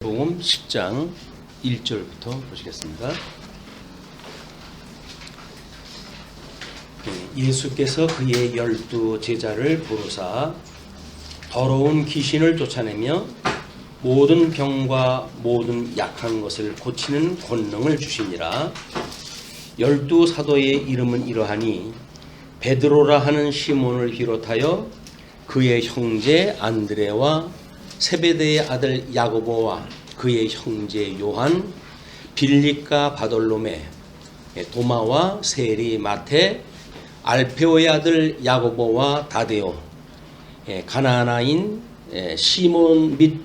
복음 10장 1절부터 보시겠습니다. 예수께서 그의 12 제자를 부르사 더러운 귀신을 쫓아내며 모든 병과 모든 약한 것을 고치는 권능을 주시니라. 12 사도의 이름은 이러하니 베드로라 하는 시몬을 비롯하여 그의 형제 안드레와 세베대의 아들 야고보와 그의 형제 요한, 빌립과 바돌로메, 도마와 세리, 마테, 알페오의 아들 야고보와 다데오, 가나나인 시몬 및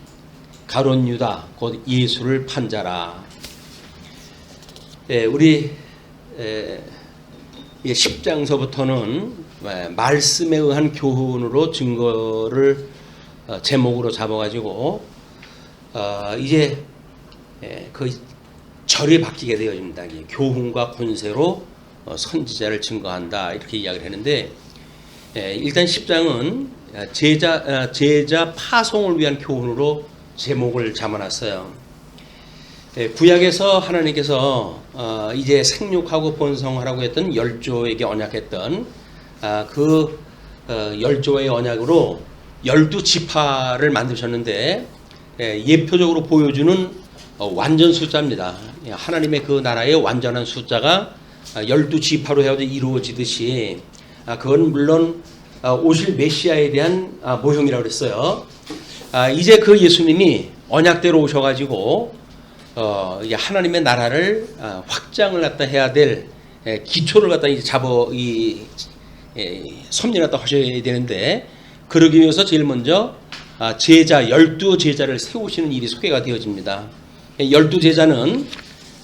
가룟 유다 곧 예수를 판자라. 우리 10장서부터는 말씀에 의한 교훈으로 증거를 제목으로 잡아가지고 이제 그 절이 바뀌게 되어집니다. 교훈과 권세로 선지자를 증거한다 이렇게 이야기를 했는데, 일단 10장은 제자 파송을 위한 교훈으로 제목을 잡아놨어요. 구약에서 하나님께서 이제 생육하고 번성하라고 했던 열조에게 언약했던 그 열조의 언약으로 12지파를 만드셨는데, 예표적으로 보여주는 완전 숫자입니다. 하나님의 그 나라의 완전한 숫자가 12지파로 해서 이루어지듯이 그건 물론 오실 메시아에 대한 모형이라고 그랬어요. 이제 그 예수님이 언약대로 오셔가지고 하나님의 나라를 확장을 갖다 해야 될 기초를 갖다 이제 섭리를 갖다 하셔야 되는데, 그러기 위해서 제일 먼저 12 제자를 세우시는 일이 소개가 되어집니다. 12 제자는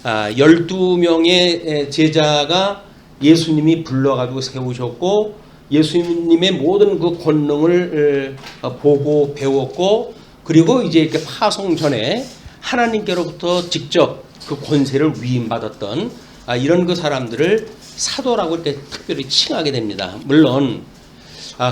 12명의 제자가 예수님이 불러가지고 세우셨고, 예수님의 모든 그 권능을 보고 배웠고, 그리고 이제 이렇게 파송 전에 하나님께로부터 직접 그 권세를 위임받았던 이런 그 사람들을 사도라고 이렇게 특별히 칭하게 됩니다. 물론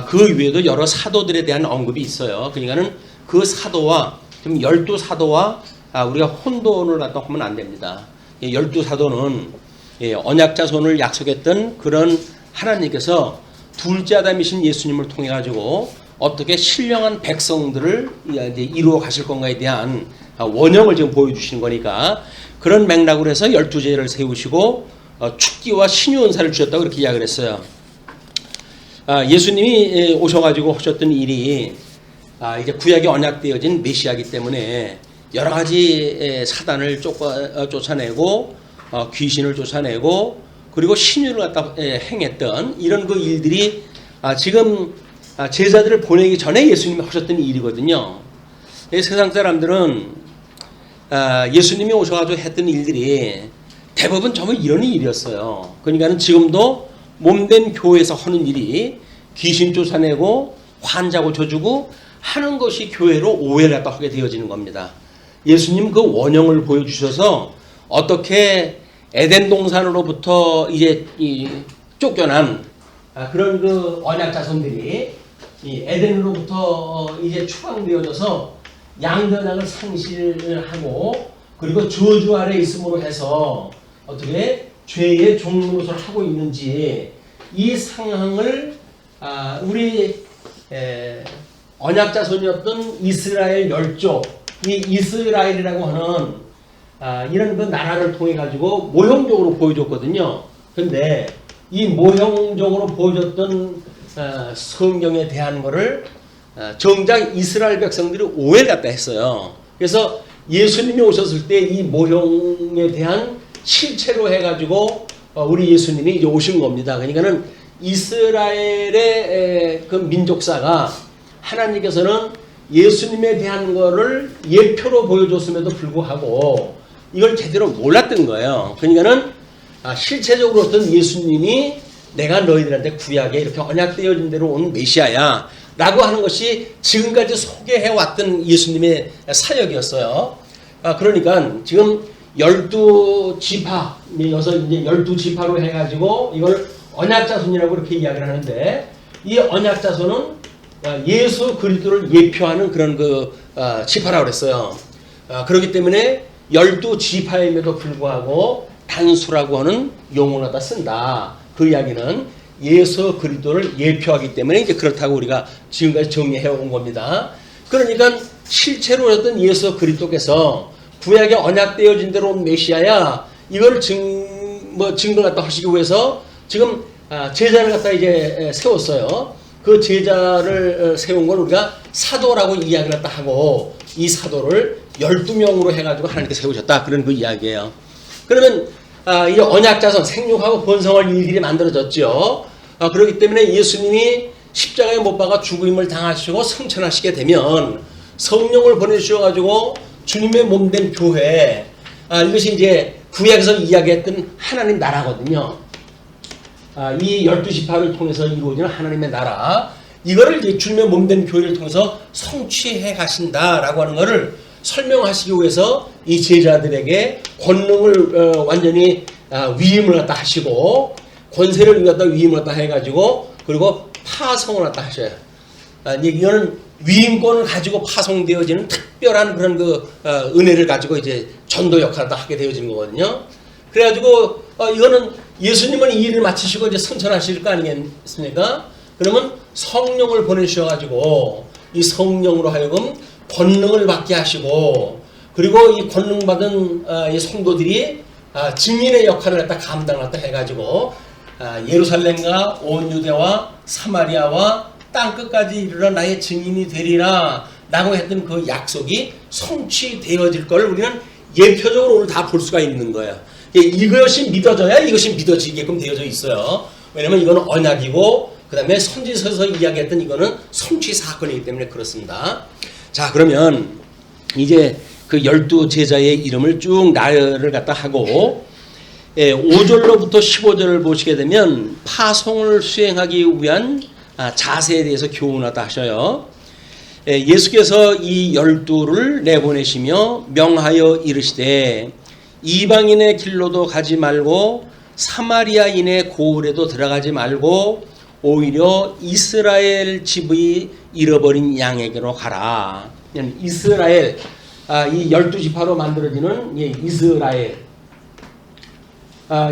그 외에도 여러 사도들에 대한 언급이 있어요. 그러니까는 그 사도와, 지금 12 사도와 우리가 혼돈을 갖다 하면 안 됩니다. 12 사도는 언약자손을 약속했던 그런 하나님께서 둘째 아담이신 예수님을 통해 가지고 어떻게 신령한 백성들을 이제 이루어 가실 건가에 대한 원형을 지금 보여주시는 거니까, 그런 맥락으로 해서 12제를 세우시고 축기와 신유은사를 주셨다고 그렇게 이야기를 했어요. 예수님이 오셔가지고 하셨던 일이 이제 구약에 언약되어진 메시아이기 때문에 여러 가지 사단을 쫓아내고 귀신을 쫓아내고 그리고 신유를 갖다 행했던 이런 그 일들이 지금 제자들을 보내기 전에 예수님이 하셨던 일이거든요. 세상 사람들은 예수님이 오셔가지고 했던 일들이 대부분 전부 이런 일이었어요. 그러니까는 지금도 몸된 교회에서 하는 일이 귀신 쫓아내고 환자 고쳐주고 하는 것이 교회로 오해를 갖다 하게 되어지는 겁니다. 예수님 그 원형을 보여주셔서 어떻게 에덴 동산으로부터 이제 쫓겨난 그런 그 언약 자손들이 에덴으로부터 이제 추방되어져서 양변학을 상실하고 그리고 저주 아래 있음으로 해서 어떻게 죄의 종노릇을 하고 있는지, 이 상황을 우리 언약자손이었던 이스라엘 열조, 이 이스라엘이라고 하는 이런 그 나라를 통해 가지고 모형적으로 보여줬거든요. 그런데 이 모형적으로 보여줬던 성경에 대한 거를 정작 이스라엘 백성들이 오해를 갖다 했어요. 그래서 예수님이 오셨을 때 이 모형에 대한 실체로 해가지고 우리 예수님이 이제 오신 겁니다. 그러니까는 이스라엘의 그 민족사가 하나님께서는 예수님에 대한 거를 예표로 보여줬음에도 불구하고 이걸 제대로 몰랐던 거예요. 그러니까는 실체적으로 어떤 예수님이 내가 너희들한테 구약에 이렇게 언약되어진 대로 온 메시아야 라고 하는 것이 지금까지 소개해왔던 예수님의 사역이었어요. 그러니까 지금 12지파, 여기서 이제 12지파로 해가지고 이걸 언약자손이라고 이렇게 이야기를 하는데, 이 언약자손은 예수 그리스도를 예표하는 그런 그 지파라고 그랬어요. 그렇기 때문에 12지파임에도 불구하고 단수라고 하는 용어를 갖다 쓴다. 그 이야기는 예수 그리스도를 예표하기 때문에 이제 그렇다고 우리가 지금까지 정리해 온 겁니다. 그러니까 실체로 어떤 예수 그리스도께서 구약에 언약되어진 대로 온 메시아야, 이걸 증거 갖다 하시기 위해서 지금 제자를 갖다 이제 세웠어요. 그 제자를 세운 걸 우리가 사도라고 이야기를 갖다 하고, 이 사도를 12명으로 해가지고 하나님께 세우셨다. 그런 그 이야기예요. 그러면 이 언약자손, 생육하고 번성할 일들이 만들어졌죠. 그렇기 때문에 예수님이 십자가에 못 박아 죽음을 당하시고 승천하시게 되면 성령을 보내주셔가지고 주님의 몸된 교회, 이것이 이제 구약에서 이야기했던 하나님 나라거든요. 이 12지파를 통해서 이루어지는 하나님의 나라, 이거를 이제 주님의 몸된 교회를 통해서 성취해 가신다라고 하는 것을 설명하시기 위해서 이 제자들에게 권능을 완전히 위임을 갖다 하시고, 권세를 갖다 위임을 갖다 해가지고, 그리고 파송을 갖다 하셔요. 이거는 위임권을 가지고 파송되어지는 특별한 그런 그 은혜를 가지고 이제 전도 역할을 다 하게 되어지는 거거든요. 그래가지고 이거는 예수님은 이 일을 마치시고 이제 승천하실 거 아니겠습니까? 그러면 성령을 보내주셔가지고 이 성령으로 하여금 권능을 받게 하시고, 그리고 이 권능 받은 이 성도들이 증인의 역할을 갖다 감당을 갖다 해가지고 예루살렘과 온 유대와 사마리아와 땅끝까지 이르러 나의 증인이 되리라 라고 했던 그 약속이 성취되어질 걸 우리는 예표적으로 오늘 다 볼 수가 있는 거예요. 이것이 믿어져야 이것이 믿어지게끔 되어져 있어요. 왜냐면 이거는 언약이고, 그 다음에 선지서에서 이야기했던 이거는 성취 사건이기 때문에 그렇습니다. 자, 그러면 이제 그 12제자의 이름을 쭉 나열을 갖다 하고, 5절로부터 15절을 보시게 되면 파송을 수행하기 위한 자세에 대해서 교훈하다 하셔요. 예수께서 이 12를 내보내시며 명하여 이르시되 이방인의 길로도 가지 말고 사마리아인의 고을에도 들어가지 말고 오히려 이스라엘 집의 잃어버린 양에게로 가라. 이스라엘, 이 12지파로 만들어지는 이스라엘,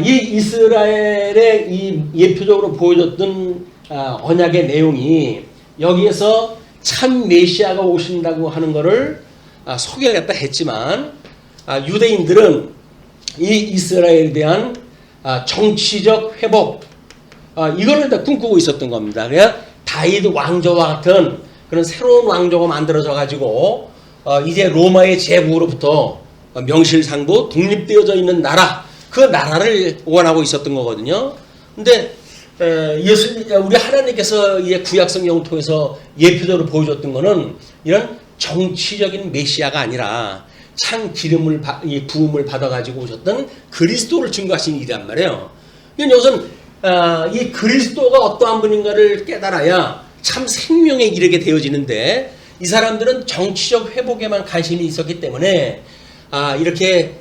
이 이스라엘의 이 예표적으로 보여줬던 언약의 내용이 여기에서 참 메시아가 오신다고 하는 것을 소개를 갖다 했지만, 유대인들은 이 이스라엘에 대한 정치적 회복, 이걸 다 꿈꾸고 있었던 겁니다. 그래야 다윗 왕조와 같은 그런 새로운 왕조가 만들어져 가지고 이제 로마의 제국으로부터 명실상부 독립되어져 있는 나라, 그 나라를 원하고 있었던 거거든요. 근데 우리 하나님께서 이제 구약성경을 통해서 예표적으로 보여줬던 것은 이런 정치적인 메시아가 아니라 참 기름을 부음을 받아가지고 오셨던 그리스도를 증거하신 일이란 말이에요. 이것은 이 그리스도가 어떠한 분인가를 깨달아야 참 생명에 이르게 되어지는데, 이 사람들은 정치적 회복에만 관심이 있었기 때문에 이렇게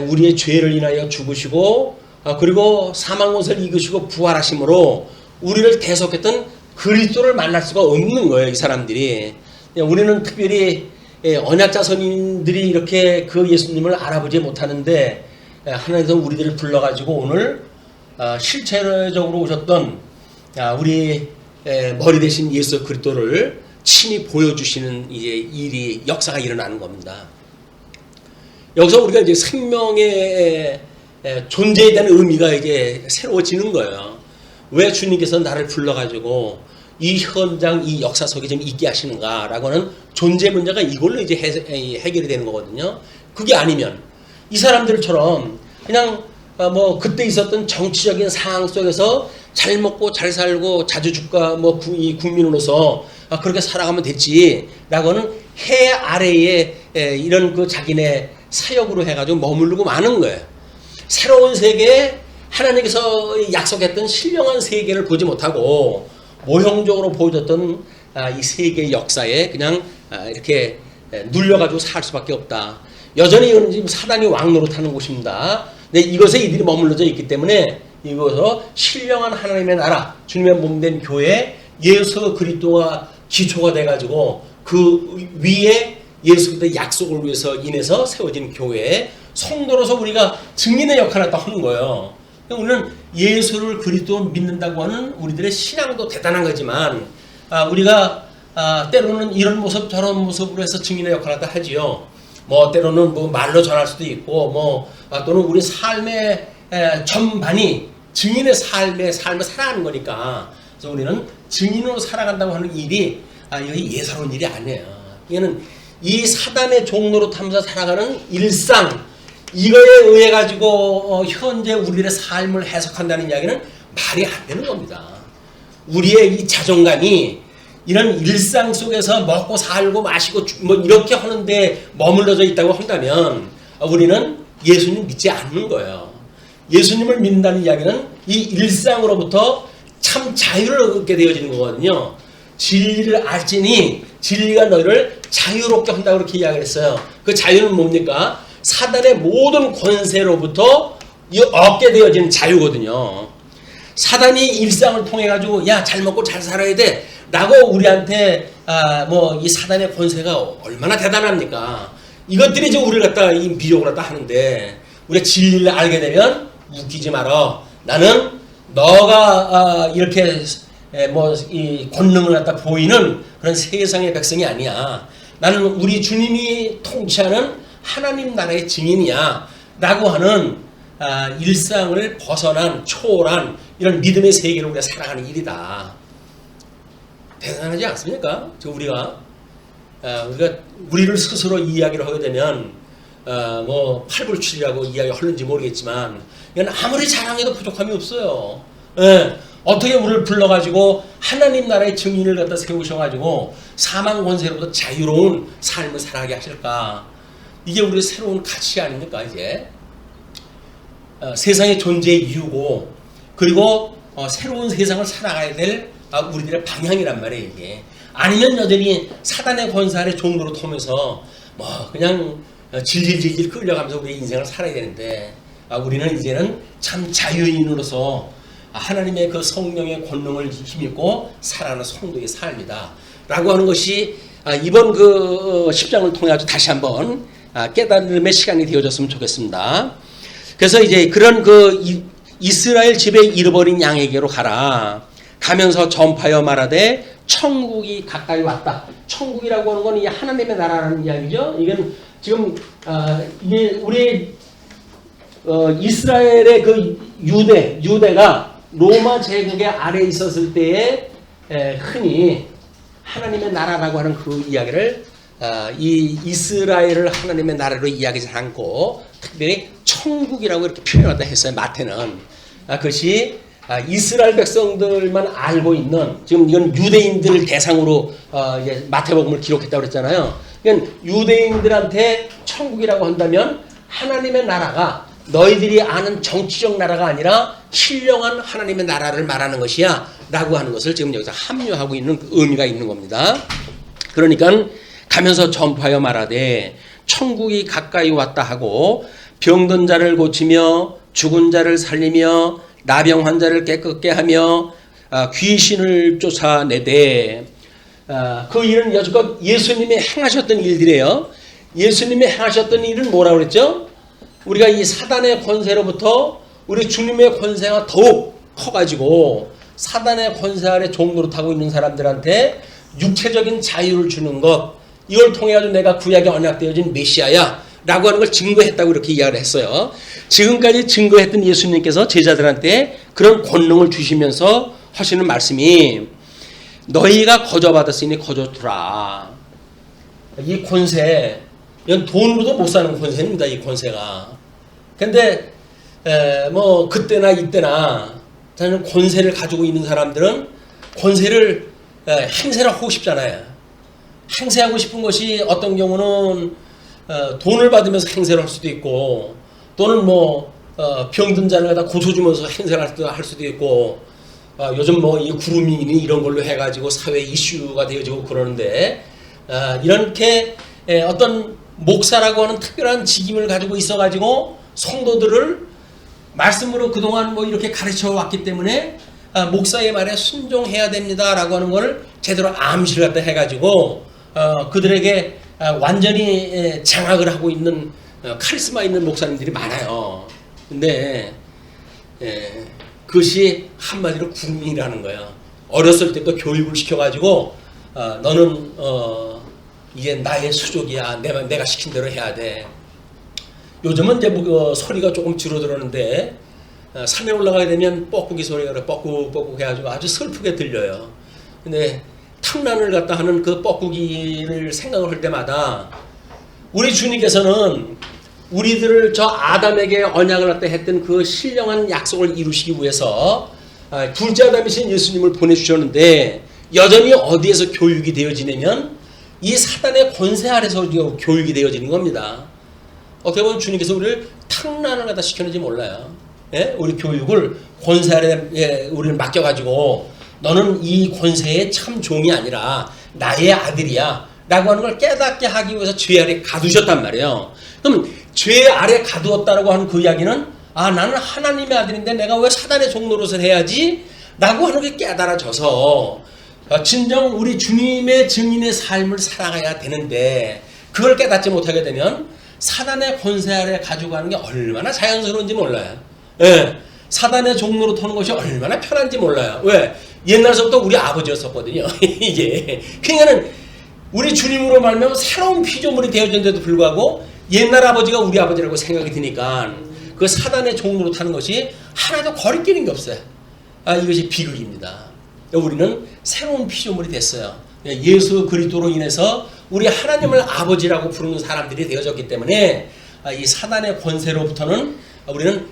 우리의 죄를 인하여 죽으시고, 그리고 사망못을 이기시고 부활하심으로 우리를 대속했던 그리스도를 만날 수가 없는 거예요, 이 사람들이. 우리는 특별히 언약자손인들이 이렇게 그 예수님을 알아보지 못하는데, 하나님께서 우리들을 불러가지고 오늘 실체적으로 오셨던 우리 머리 대신 예수 그리스도를 친히 보여주시는 이제 역사가 일어나는 겁니다. 여기서 우리가 이제 생명의 존재에 대한 의미가 이제 새로워지는 거예요. 왜 주님께서 나를 불러가지고 이 현장, 이 역사 속에 좀 있게 하시는가라고 하는 존재 문제가 이걸로 이제 해결이 되는 거거든요. 그게 아니면 이 사람들처럼 그냥 그때 있었던 정치적인 상황 속에서 잘 먹고 잘 살고 자주주가 이 국민으로서 그렇게 살아가면 됐지라고 하는 해 아래에 이런 그 자기네 사역으로 해가지고 머무르고 마는 거예요. 새로운 세계에 하나님께서 약속했던 신령한 세계를 보지 못하고 모형적으로 보여줬던 이 세계의 역사에 그냥 이렇게 눌려가지고 살 수밖에 없다. 여전히 이건 지금 사단이 왕노릇하는 곳입니다. 근데 이것에 이들이 머물러져 있기 때문에 이것으로 신령한 하나님의 나라, 주님의 몸된 교회, 예수 그리스도가 기초가 돼가지고 그 위에 예수 그리스도의 약속을 위해서 인해서 세워진 교회 성도로서 우리가 증인의 역할을 또 하는 거예요. 우리는 예수를 그리스도 믿는다고 하는 우리들의 신앙도 대단한 거지만 우리가 때로는 이런 모습 저런 모습으로 해서 증인의 역할을 또 하지요. 뭐 때로는 뭐 말로 전할 수도 있고 뭐 또는 우리 삶의 전반이 증인의 삶을 살아가는 거니까 그래서 우리는 증인으로 살아간다고 하는 일이 이게 예사로운 일이 아니에요. 이거는 이 사단의 종로로 타면서 살아가는 일상 이거에 의해 가지고 현재 우리들의 삶을 해석한다는 이야기는 말이 안 되는 겁니다. 우리의 이 자존감이 이런 일상 속에서 먹고 살고 마시고 뭐 이렇게 하는데 머물러져 있다고 한다면 우리는 예수님 믿지 않는 거예요. 예수님을 믿는다는 이야기는 이 일상으로부터 참 자유를 얻게 되어지는 거거든요. 진리를 알지니 진리가 너희를 자유롭게 한다고 그렇게 이야기를 했어요. 그 자유는 뭡니까? 사단의 모든 권세로부터 얻게 되어지는 자유거든요. 사단이 일상을 통해 가지고 야, 잘 먹고 잘 살아야 돼 라고 우리한테 뭐 이 사단의 권세가 얼마나 대단합니까? 이것들이 이제 우리를 갖다 이 미혹을 갖다 하는데 우리가 진리를 알게 되면 웃기지 마라. 나는 너가 이렇게 뭐 이 권능을 갖다 보이는 그런 세상의 백성이 아니야. 나는 우리 주님이 통치하는 하나님 나라의 증인이야 라고 하는 일상을 벗어난 초월한 이런 믿음의 세계를 우리가 살아가는 일이다. 대단하지 않습니까? 우리가 우리를 스스로 이야기를 하게 되면 뭐 팔불출이라고 이야기 하는지 모르겠지만 이건 아무리 자랑해도 부족함이 없어요. 예, 어떻게 우리를 불러가지고 하나님 나라의 증인을 갖다 세우셔가지고 사망 권세로부터 자유로운 삶을 살아가게 하실까? 이게 우리의 새로운 가치 아닙니까? 이제 세상의 존재의 이유고 그리고 새로운 세상을 살아가야 될 우리들의 방향이란 말이에요. 이게 아니면 여전히 사단의 권세 아래 종로로 통해서 뭐 그냥 질질질질 끌려가면서 우리의 인생을 살아야 되는데 우리는 이제는 참 자유인으로서 하나님의 그 성령의 권능을 힘입고 살아가는 성도의 삶이다 라고 하는 것이 이번 그 10장을 통해 아주 다시 한번 깨달음의 시간이 되어졌으면 좋겠습니다. 그래서 이제 그런 그 이스라엘 집에 잃어버린 양에게로 가면서 전파하여 말하되 천국이 가까이 왔다. 천국이라고 하는 건 이 하나님의 나라라는 이야기죠. 이건 지금 이게 우리 이스라엘의 그 유대가 로마 제국의 아래에 있었을 때에 흔히 하나님의 나라라고 하는 그 이야기를 이 이스라엘을 하나님의 나라로 이야기하지 않고 특별히 천국이라고 이렇게 표현하다 했어요. 마태는 그것이 이스라엘 백성들만 알고 있는 지금 이건 유대인들 대상으로 이제 마태복음을 기록했다고 그랬잖아요. 그러니까 유대인들한테 천국이라고 한다면 하나님의 나라가 너희들이 아는 정치적 나라가 아니라 신령한 하나님의 나라를 말하는 것이야 라고 하는 것을 지금 여기서 합류하고 있는 의미가 있는 겁니다. 그러니까 가면서 전파하여 말하되 천국이 가까이 왔다 하고 병든 자를 고치며 죽은 자를 살리며 나병 환자를 깨끗게 하며 귀신을 쫓아내되 그 일은 여지껏 예수님이 행하셨던 일들이에요. 예수님이 행하셨던 일은 뭐라고 그랬죠? 우리가 이 사단의 권세로부터 우리 주님의 권세가 더욱 커가지고 사단의 권세 아래 종로로 타고 있는 사람들한테 육체적인 자유를 주는 것 이걸 통해 가지고 내가 구약에 언약되어진 메시아야 라고 하는 걸 증거했다고 이렇게 이야기를 했어요. 지금까지 증거했던 예수님께서 제자들한테 그런 권능을 주시면서 하시는 말씀이 너희가 거저받았으니 거저두라. 이 권세 이건 돈으로도 못 사는 권세입니다. 이 권세가. 근데 뭐 그때나 이때나 저는 권세를 가지고 있는 사람들은 권세를 행세를 하고 싶잖아요. 행세하고 싶은 것이 어떤 경우는 돈을 받으면서 행세를 할 수도 있고 또는 뭐 병든 자를 갖다 고쳐주면서 행세를 할 수도 있고 요즘 뭐 이 구루미니 이런 걸로 해가지고 사회 이슈가 되어지고 그러는데 이렇게 어떤 목사라고 하는 특별한 직임을 가지고 있어가지고 성도들을 말씀으로 그동안 뭐 이렇게 가르쳐 왔기 때문에 목사의 말에 순종해야 됩니다라고 하는 걸 제대로 암시를 갖다 해가지고 그들에게 완전히 장악을 하고 있는 카리스마 있는 목사님들이 많아요. 근데 그것이 한마디로 국민이라는 거야. 어렸을 때부터 교육을 시켜가지고 너는 이게 나의 수족이야. 내가 시킨 대로 해야 돼. 요즘은 이제 소리가 조금 줄어들었는데 산에 올라가게 되면 뻐꾸기 소리가 뻐꾹뻐꾹 해가지고 아주 슬프게 들려요. 근데 탕란을 갖다 하는 그 뻐꾸기를 생각을 할 때마다 우리 주님께서는 우리들을 저 아담에게 언약을 갖다 했던 그 신령한 약속을 이루시기 위해서 둘째 아담이신 예수님을 보내주셨는데 여전히 어디에서 교육이 되어지냐면 이 사단의 권세 아래서 교육이 되어지는 겁니다. 어떻게 보면 주님께서 우리를 탕란을 갖다 시켰는지 몰라요. 예? 우리 교육을 권세 아래 우리를 맡겨가지고 너는 이 권세의 참 종이 아니라 나의 아들이야 라고 하는 걸 깨닫게 하기 위해서 죄 아래 가두셨단 말이에요. 그럼 죄 아래 가두었다라고 하는 그 이야기는 나는 하나님의 아들인데 내가 왜 사단의 종 노릇을 해야지? 라고 하는 게 깨달아져서 진정 우리 주님의 증인의 삶을 살아가야 되는데 그걸 깨닫지 못하게 되면 사단의 권세 아래 가져가는 게 얼마나 자연스러운지 몰라요. 예, 사단의 종 노릇하는 것이 얼마나 편한지 몰라요. 왜? 옛날서부터 우리 아버지였었거든요. 이게 그러니까는 우리 주님으로 말하면 새로운 피조물이 되어졌는데도 불구하고 옛날 아버지가 우리 아버지라고 생각이 드니까 그 사단의 종 노릇하는 것이 하나도 거리끼는 게 없어요. 이것이 비극입니다. 우리는 새로운 피조물이 됐어요. 예수 그리스도로 인해서 우리 하나님을 아버지라고 부르는 사람들이 되어졌기 때문에 이 사단의 권세로부터는 우리는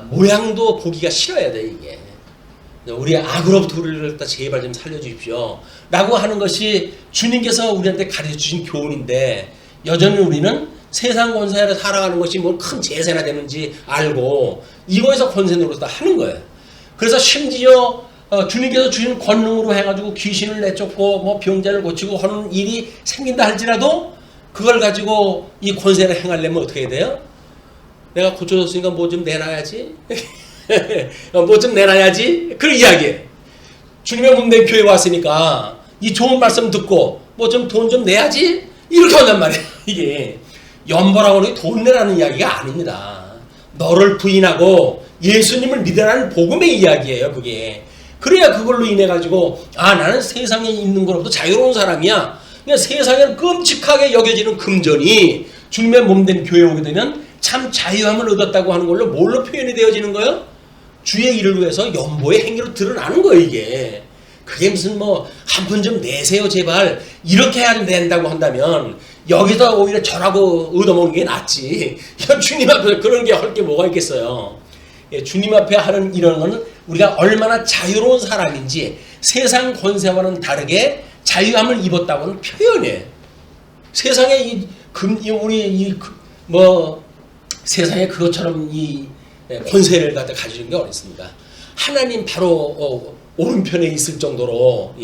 모양도 보기가 싫어야 돼. 이게 우리 악으로부터 우리를 제발 좀 살려주십시오 라고 하는 것이 주님께서 우리한테 가르쳐주신 교훈인데 여전히 우리는 세상 권세 아래 살아가는 것이 뭐 큰 제세나 되는지 알고 이거에서 권세 노릇을 하는 거예요. 그래서 심지어 주님께서 주신 권능으로 해가지고 귀신을 내쫓고 뭐 병자를 고치고 하는 일이 생긴다 할지라도 그걸 가지고 이 권세를 행하려면 어떻게 해야 돼요? 내가 고쳐줬으니까 뭐 좀 내놔야지. 뭐 좀 내놔야지. 그런 이야기예요. 주님의 몸된 교회 왔으니까 이 좋은 말씀 듣고 뭐 좀 돈 좀 내야지. 이렇게 한단 말이에요. 이게 연보라고 돈 내라는 이야기가 아닙니다. 너를 부인하고 예수님을 믿으라는 복음의 이야기예요. 그게. 그래야 그걸로 인해 가지고 나는 세상에 있는 것로부터 자유로운 사람이야. 그냥 세상에 끔찍하게 여겨지는 금전이 주님의 몸된 교회에 오게 되면 참 자유함을 얻었다고 하는 걸로 뭘로 표현이 되어지는 거예요? 주의 일을 위해서 연보의 행위로 드러나는 거예요. 이게. 그게 무슨 뭐 한 푼 좀 내세요 제발 이렇게 해야 된다고 한다면 여기서 오히려 절하고 얻어먹는 게 낫지. 주님 앞에서 그런 게 할 게 뭐가 있겠어요. 주님 앞에 하는 이런 거는 우리가 얼마나 자유로운 사람인지 세상 권세와는 다르게 자유함을 입었다고는 표현이에요. 세상에 세상에 그것처럼 이 권세를 가지는 게 어딨습니까? 하나님 바로 오른편에 있을 정도로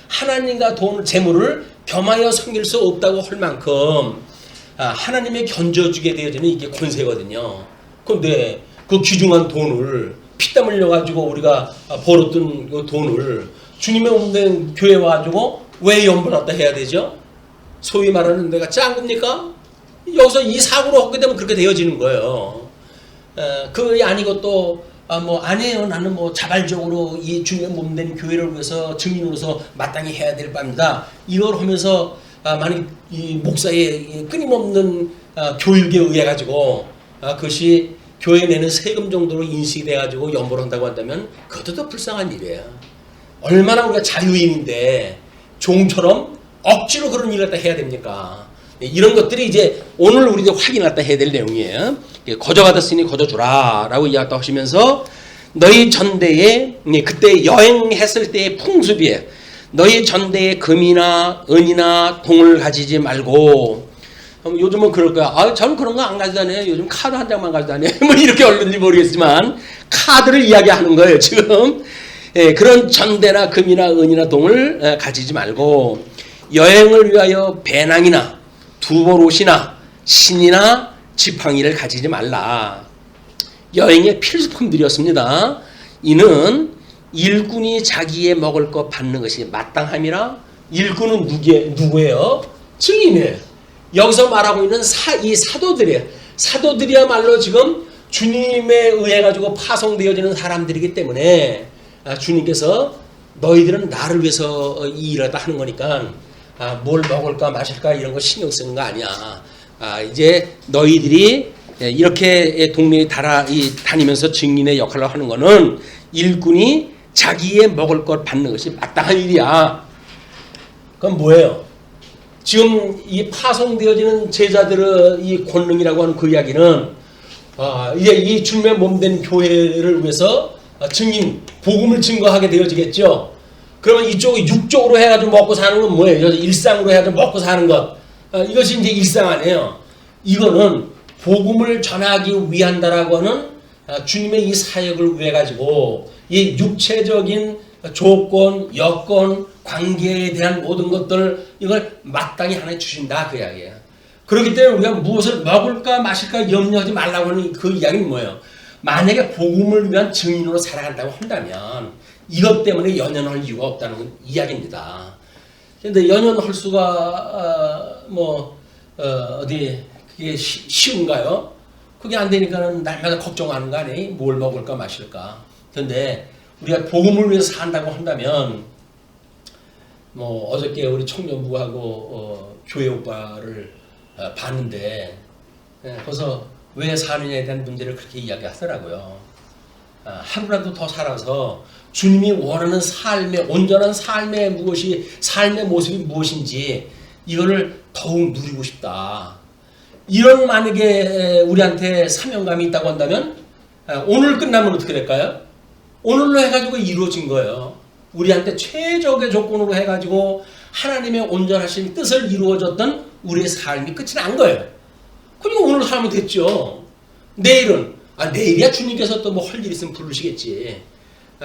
하나님과 돈, 재물을 겸하여 섬길 수 없다고 할 만큼 하나님의 견져주게 되어지는 이게 권세거든요. 그런데 그 귀중한 돈을 피땀 흘려가지고 우리가 벌었던 그 돈을 주님의 몸된 교회에 와가지고 왜 연보놨다 해야 되죠? 소위 말하는 내가 짠 겁니까? 여기서 이 사고로 하게 되면 그렇게 되어지는 거예요. 그게 아니고 또 아니에요. 나는 뭐 자발적으로 이 주님의 몸된 교회를 위해서 증인으로서 마땅히 해야 될 바입니다. 이걸 하면서 만약 이 목사의 끊임없는 교육에 의해 가지고 그것이 교회 내는 세금 정도로 인식이 돼 가지고 연보를 한다고 한다면 그것도 더 불쌍한 일이에요. 얼마나 우리가 자유인인데 종처럼 억지로 그런 일을 갖다 해야 됩니까? 이런 것들이 이제 오늘 우리 확인을 갖다 해야 될 내용이에요. 거저받았으니 거저주라 라고 이야기 하시면서 너희 전대에 그때 여행했을 때의 풍습이에요. 너희 전대에 금이나 은이나 동을 가지지 말고 요즘은 그럴 거야. 저는 그런 거 안 가져다녀요. 요즘 카드 한 장만 가져다녀요. 뭐 이렇게 얼른지 모르겠지만 카드를 이야기하는 거예요. 지금 그런 전대나 금이나 은이나 동을 가지지 말고 여행을 위하여 배낭이나 두벌옷이나 신이나 지팡이를 가지지 말라. 여행의 필수품들이었습니다. 이는 일꾼이 자기의 먹을 것 받는 것이 마땅함이라. 일꾼은 누구예요? 증인이에요. 여기서 말하고 있는 이 사도들이야말로 지금 주님에 의해 가지고 파송되어지는 사람들이기 때문에 주님께서 너희들은 나를 위해서 이 일을 다 하는 거니까 뭘 먹을까 마실까 이런 거 신경 쓰는 거 아니야. 이제 너희들이 이렇게 동네에 다니면서 증인의 역할을 하는 거는 일꾼이 자기의 먹을 것 받는 것이 마땅한 일이야. 그건 뭐예요? 지금 이 파송되어지는 제자들의 이 권능이라고 하는 그 이야기는 이제 이 주님의 몸된 교회를 위해서 증인, 복음을 증거하게 되어지겠죠. 그러면 이쪽이 육적으로 해가지고 먹고 사는 건 뭐예요? 일상으로 해가지고 먹고 사는 것. 이것이 이제 일상 아니에요. 이거는 복음을 전하기 위한다라고 하는 주님의 이 사역을 위해 가지고 이 육체적인 조건, 여건, 관계에 대한 모든 것들 이걸 마땅히 하나님 주신다 그 이야기예요. 그렇기 때문에 우리가 무엇을 먹을까 마실까 염려하지 말라고 하는 그 이야기는 뭐예요? 만약에 복음을 위한 증인으로 살아간다고 한다면 이것 때문에 연연할 이유가 없다는 이야기입니다. 그런데 연연할 수가 어디 그게 쉬운가요? 그게 안 되니까는 날마다 걱정하는 거 아니에요? 뭘 먹을까 마실까. 그런데 우리가 복음을 위해서 산다고 한다면 어저께 우리 청년부하고 교회 오빠를 봤는데 그래서 왜 사느냐에 대한 문제를 그렇게 이야기하더라고요. 하루라도 더 살아서 주님이 원하는 삶의 온전한 삶의 모습이 무엇인지 이거를 더욱 누리고 싶다. 이런 만약에 우리한테 사명감이 있다고 한다면 오늘 끝나면 어떻게 될까요? 오늘로 해가지고 이루어진 거예요. 우리한테 최적의 조건으로 해가지고 하나님의 온전하신 뜻을 이루어졌던 우리의 삶이 끝이 난 거예요. 그리고 오늘 살면 됐죠. 내일은 내일이야 주님께서 또 뭐 할 일 있으면 부르시겠지.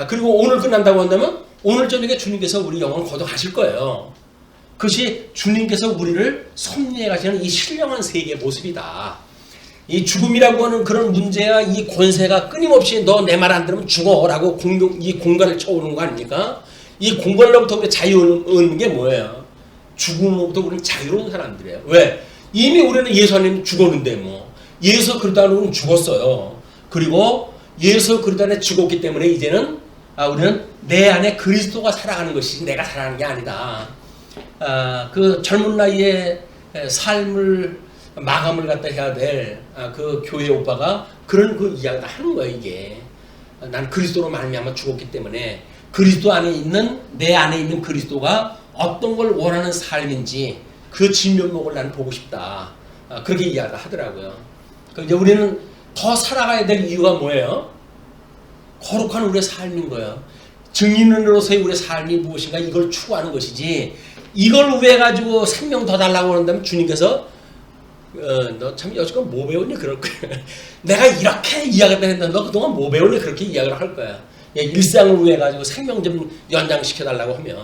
그리고 오늘 끝난다고 한다면 오늘 저녁에 주님께서 우리 영혼을 거둬가실 거예요. 그것이 주님께서 우리를 섭리해 가시는 이 신령한 세계의 모습이다. 이 죽음이라고 하는 그런 문제야 이 권세가 끊임없이 너 내 말 안 들으면 죽어라고 이 공간을 쳐오는 거 아닙니까? 이 공간으로부터 우리 자유 얻는 게 뭐예요? 죽음으로부터 우리는 자유로운 사람들이에요. 왜? 이미 우리는 예수 안에 죽었는데 예수 그리스도 안에 죽었어요. 그리고 예수 그리스도 안에 죽었기 때문에 이제는 우리는 내 안에 그리스도가 살아가는 것이지 내가 살아가는 게 아니다. 그 젊은 나이에 삶을 마감을 갖다 해야 될 그 교회 오빠가 그런 그 이야기를 하는 거예요. 이게 난 그리스도로 말미암아 죽었기 때문에 그리스도 안에 있는 내 안에 있는 그리스도가 어떤 걸 원하는 삶인지 그 진면목을 나는 보고 싶다. 그렇게 이야기를 하더라고요. 이제 우리는 더 살아가야 될 이유가 뭐예요? 거룩한 우리의 삶인 거예요. 증인으로서의 우리의 삶이 무엇인가 이걸 추구하는 것이지 이걸 위해 가지고 생명 더 달라고 한다면 주님께서 너 참 여지껏 뭐 배웠니 그럴 거야. 내가 이렇게 이야기를 했는데 너 그동안 뭐 배웠니 그렇게 이야기를 할 거야. 일상을 위해 가지고 생명 좀 연장시켜 달라고 하면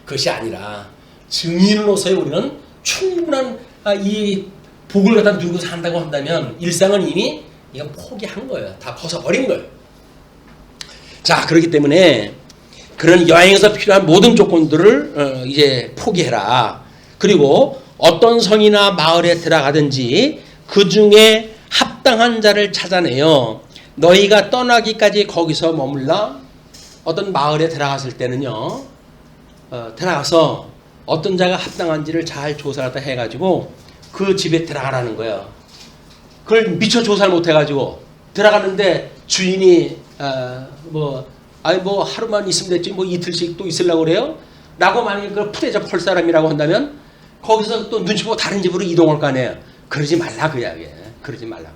그것이 아니라 증인으로서의 우리는 충분한 이 복을 갖다 누리고 산다고 한다면 일상은 이미 이건 포기한 거예요. 다 벗어버린 거예요. 자, 그렇기 때문에 그런 여행에서 필요한 모든 조건들을 이제 포기해라. 그리고 어떤 성이나 마을에 들어가든지 그 중에 합당한 자를 찾아내요. 너희가 떠나기까지 거기서 머물라. 어떤 마을에 들어갔을 때는요. 들어가서 어떤 자가 합당한지를 잘 조사를 해가지고 그 집에 들어가라는 거예요. 그걸 미처 조사를 못해가지고 들어갔는데 주인이 하루만 있으면 됐지 이틀씩 또 있으려고 그래요? 라고 만약에 그걸 푸대접 할 사람이라고 한다면 거기서 또 눈치 보고 다른 집으로 이동할 거 아니에요. 그러지 말라 그 이야기예요. 그러지 말라고.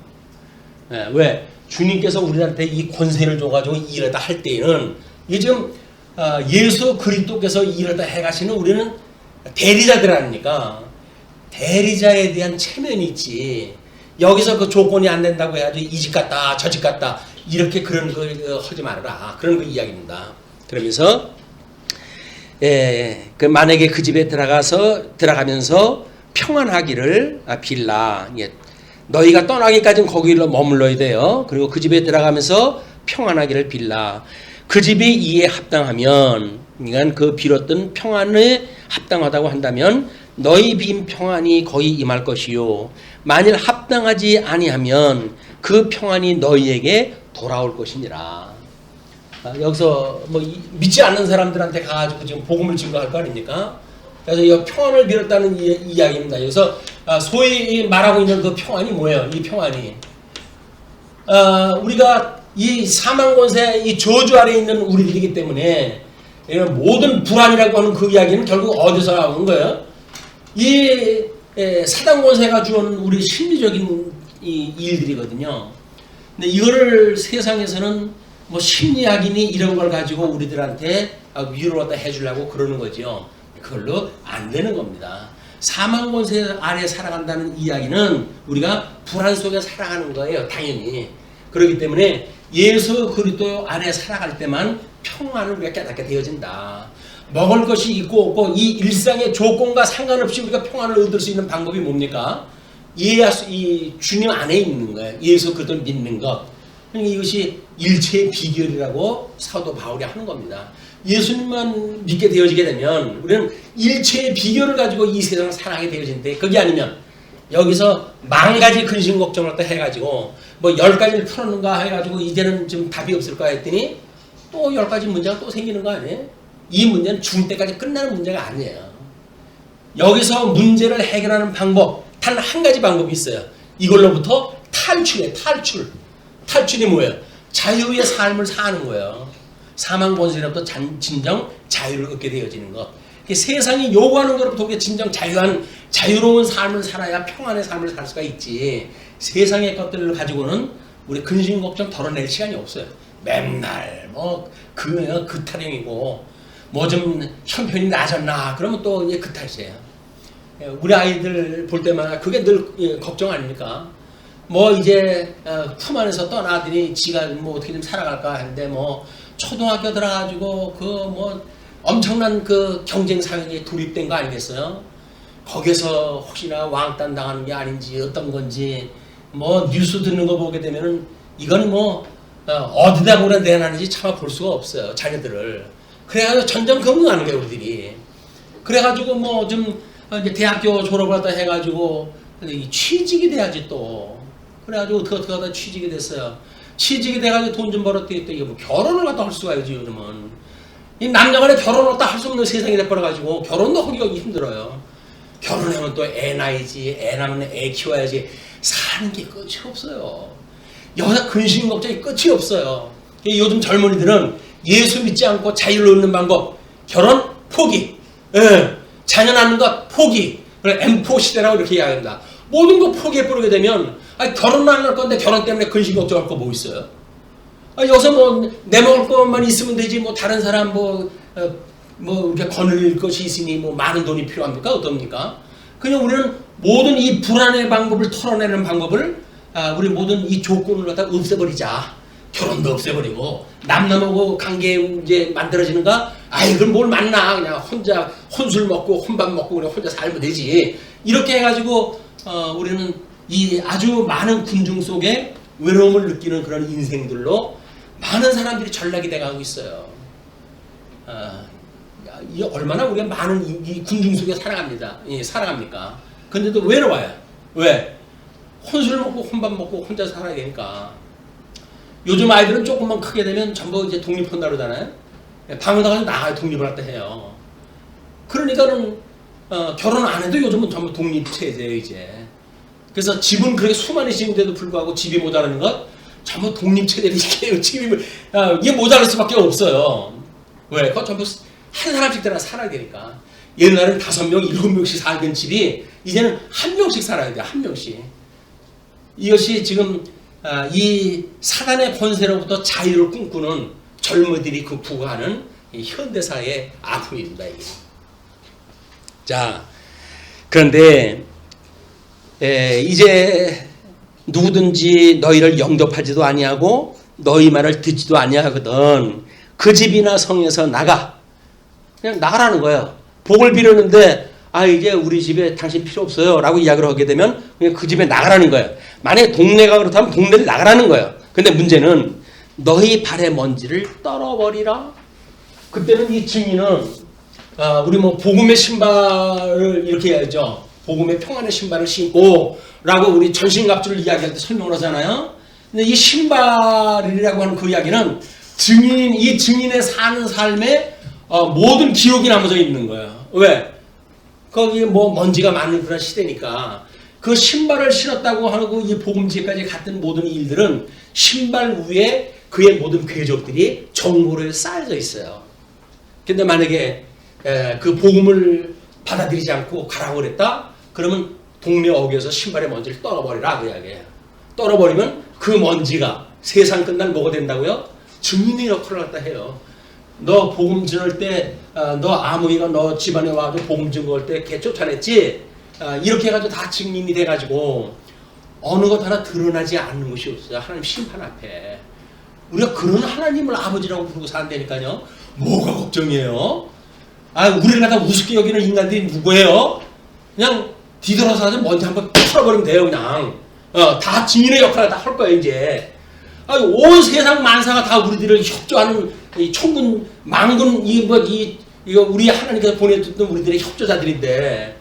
왜? 주님께서 우리한테 이 권세를 줘가지고 일을 다 할 때에는 이게 지금 예수 그리스도께서 일을 다 해가시는 우리는 대리자들 아닙니까? 대리자에 대한 체면이 있지. 여기서 그 조건이 안 된다고 해가지고 이 집 갔다 저 집 갔다 이렇게 그런 거 하지 말아라. 그런 거 이야기입니다. 그러면서 그 만약에 그 집에 들어가면서 평안하기를 빌라. 너희가 떠나기까지는 거기로 머물러야 돼요. 그리고 그 집에 들어가면서 평안하기를 빌라. 그 집이 이에 합당하면, 그러니까 그 빌었던 평안에 합당하다고 한다면 너희 빈 평안이 거의 임할 것이요 만일 합당하지 아니하면 그 평안이 너희에게 돌아올 것이니라. 여기서 뭐 믿지 않는 사람들한테 가가지고 지금 복음을 증거할 거 아닙니까? 그래서 이 평안을 빌었다는 이야기입니다. 그래서 소위 말하고 있는 그 평안이 뭐예요? 이 평안이 우리가 이 사망 권세 이 저주 아래에 있는 우리들이기 때문에 모든 불안이라고 하는 그 이야기는 결국 어디서 나오는 거예요? 이 사단 권세가 주는 우리 심리적인 이 일들이거든요. 근데 이거를 세상에서는 뭐 심리학이니 이런 걸 가지고 우리들한테 위로를 갖다 해주려고 그러는 거죠. 그걸로 안 되는 겁니다. 사망 권세 아래 살아간다는 이야기는 우리가 불안 속에 살아가는 거예요. 당연히. 그렇기 때문에 예수 그리스도 안에 살아갈 때만 평안을 우리가 깨닫게 되어진다. 먹을 것이 있고 없고 이 일상의 조건과 상관없이 우리가 평안을 얻을 수 있는 방법이 뭡니까? 이 주님 안에 있는 거예요. 예수 그리스도를 믿는 것. 그러니까 이것이 일체의 비결이라고 사도 바울이 하는 겁니다. 예수님만 믿게 되어지게 되면 우리는 일체의 비결을 가지고 이 세상을 살아가게 되어진대. 그게 아니면 여기서 10,000가지 근심 걱정을 또 해가지고 뭐 10가지를 풀었는가 해가지고 이제는 좀 답이 없을까 했더니 또 10가지 문제가 또 생기는 거 아니에요? 이 문제는 죽을 때까지 끝나는 문제가 아니에요. 여기서 문제를 해결하는 방법 단 한 가지 방법이 있어요. 이걸로부터 탈출이에요. 탈출이 뭐예요? 자유의 삶을 사는 거예요. 사망 권세로부터 진정 자유를 얻게 되어지는 것. 세상이 요구하는 것로부터 우리가 진정 자유로운 삶을 살아야 평안의 삶을 살 수가 있지. 세상의 것들을 가지고는 우리 근심 걱정 덜어낼 시간이 없어요. 맨날 그 타령이고 뭐 좀 형편이 나아졌나 그러면 또 이제 그 탓이에요. 우리 아이들 볼 때마다 그게 늘 걱정 아닙니까? 뭐 이제 품 안에서 떠나더니 지가 뭐 어떻게 좀 살아갈까 하는데 뭐 초등학교 들어가지고 그 뭐 엄청난 그 경쟁 사회에 돌입된 거 아니겠어요? 거기서 혹시나 왕따 당하는 게 아닌지 어떤 건지 뭐 뉴스 듣는 거 보게 되면은 이건 뭐 어디다 보내 내놨는지 차마 볼 수가 없어요. 자녀들을. 그래가지고 전전긍긍하는 거예요, 우리들이. 그래가지고 뭐 좀 이제 대학교 졸업을 하다 해가지고 취직이 돼야지 또. 그래가지고 어떻게 하다 취직이 됐어요. 취직이 돼가지고 돈 좀 벌었더니 또 이게 뭐 결혼을 갖다 할 수가 있지 요즘은. 이 남녀간에 결혼을 갖다 할 수 없는 세상이 돼버려가지고 결혼도 하기가 힘들어요. 결혼하면 또 애 낳아야지, 애 낳으면 애 키워야지. 사는 게 끝이 없어요. 여자 근심 걱정이 끝이 없어요. 요즘 젊은이들은 예수 믿지 않고 자유를 얻는 방법, 결혼 포기, 자녀 낳는 것 포기, M4 시대라고 이렇게 이야기합니다. 모든 거 포기해버리게 되면 결혼 안 할 건데 결혼 때문에 근심 걱정할 거 뭐 있어요? 여기서 뭐 내 먹을 것만 있으면 되지 뭐 다른 사람 뭐 이렇게 거느릴 것이 있으니 뭐 많은 돈이 필요합니까? 어떻습니까? 그냥 우리는 모든 이 불안의 방법을 털어내는 방법을 우리 모든 이 조건을 갖다 없애버리자. 결혼도 없애버리고 남남하고 관계 이제 만들어지는가? 그럼 뭘 만나? 그냥 혼자 혼술 먹고 혼밥 먹고 그냥 혼자 살면 되지. 이렇게 해가지고 우리는 이 아주 많은 군중 속에 외로움을 느끼는 그런 인생들로 많은 사람들이 전락이 돼가고 있어요. 이 얼마나 우리가 많은 이 군중 속에 살아갑니까? 근데도 외로워요. 왜? 혼술 먹고 혼밥 먹고 혼자 살아야 되니까. 요즘 아이들은 조금만 크게 되면 전부 이제 독립한다 그러잖아요. 방을 나가서 나가야 독립을 할때 해요. 그러니까는 결혼 안 해도 요즘은 전부 독립체제예요 이제. 그래서 집은 그렇게 수많이 지은데도 불구하고 집이 모자라는 것 전부 독립체제를 시켜요. 이게 모자랄 수밖에 없어요. 왜? 그거 전부 한 사람씩 들어 살아야 되니까. 옛날에는 5명, 7명씩 살던 집이 이제는 1명씩 살아야 돼요. 1명씩. 이것이 지금 이 사단의 권세로부터 자유를 꿈꾸는 젊은이들이 부과하는 현대사의 아픔입니다. 이게. 자, 그런데 이제 누구든지 너희를 영접하지도 아니하고 너희 말을 듣지도 아니하거든. 그 집이나 성에서 나가. 그냥 나가라는 거예요. 복을 빌었는데 이제 우리 집에 당신 필요 없어요 라고 이야기를 하게 되면 그냥 그 집에 나가라는 거예요. 만약에 동네가 그렇다면 동네를 나가라는 거예요. 근데 문제는 너희 발의 먼지를 떨어버리라. 그때는 이 증인은 우리 뭐 복음의 신발을 이렇게 해야죠. 복음의 평안의 신발을 신고 라고 우리 전신갑주를 이야기할 때 설명을 하잖아요. 근데 이 신발이라고 하는 그 이야기는 이 증인의 사는 삶에 모든 기록이 남아져 있는 거예요. 왜? 거기 뭐 먼지가 많은 그런 시대니까 그 신발을 신었다고 하고 이 복음지에까지 갔던 모든 일들은 신발 위에 그의 모든 궤적들이 정보로 쌓여져 있어요. 근데 만약에 그 복음을 받아들이지 않고 가라고 그랬다? 그러면 동네 어귀에서 신발의 먼지를 떨어버리라 그 이야기예요. 떨어버리면 그 먼지가 세상 끝날 뭐가 된다고요? 증인의 역할을 갖다 해요. 너 복음 전할 때 너 아무이가 너 집안에 와서 복음 증거할 때 걔 쫓아냈지? 이렇게 해가지고 다 증인이 돼가지고 어느 것 하나 드러나지 않는 것이 없어요. 하나님 심판 앞에. 우리가 그런 하나님을 아버지라고 부르고 산다니까요. 뭐가 걱정이에요? 우리를 갖다 우습게 여기는 인간들이 누구예요? 그냥 뒤돌아서 가서 먼지 한번 풀어버리면 돼요. 그냥 다 증인의 역할을 다 할 거예요. 이제 온 세상 만사가 다 우리들을 협조하는 이 천군 만군 이거 우리 하나님께서 보내줬던 우리들의 협조자들인데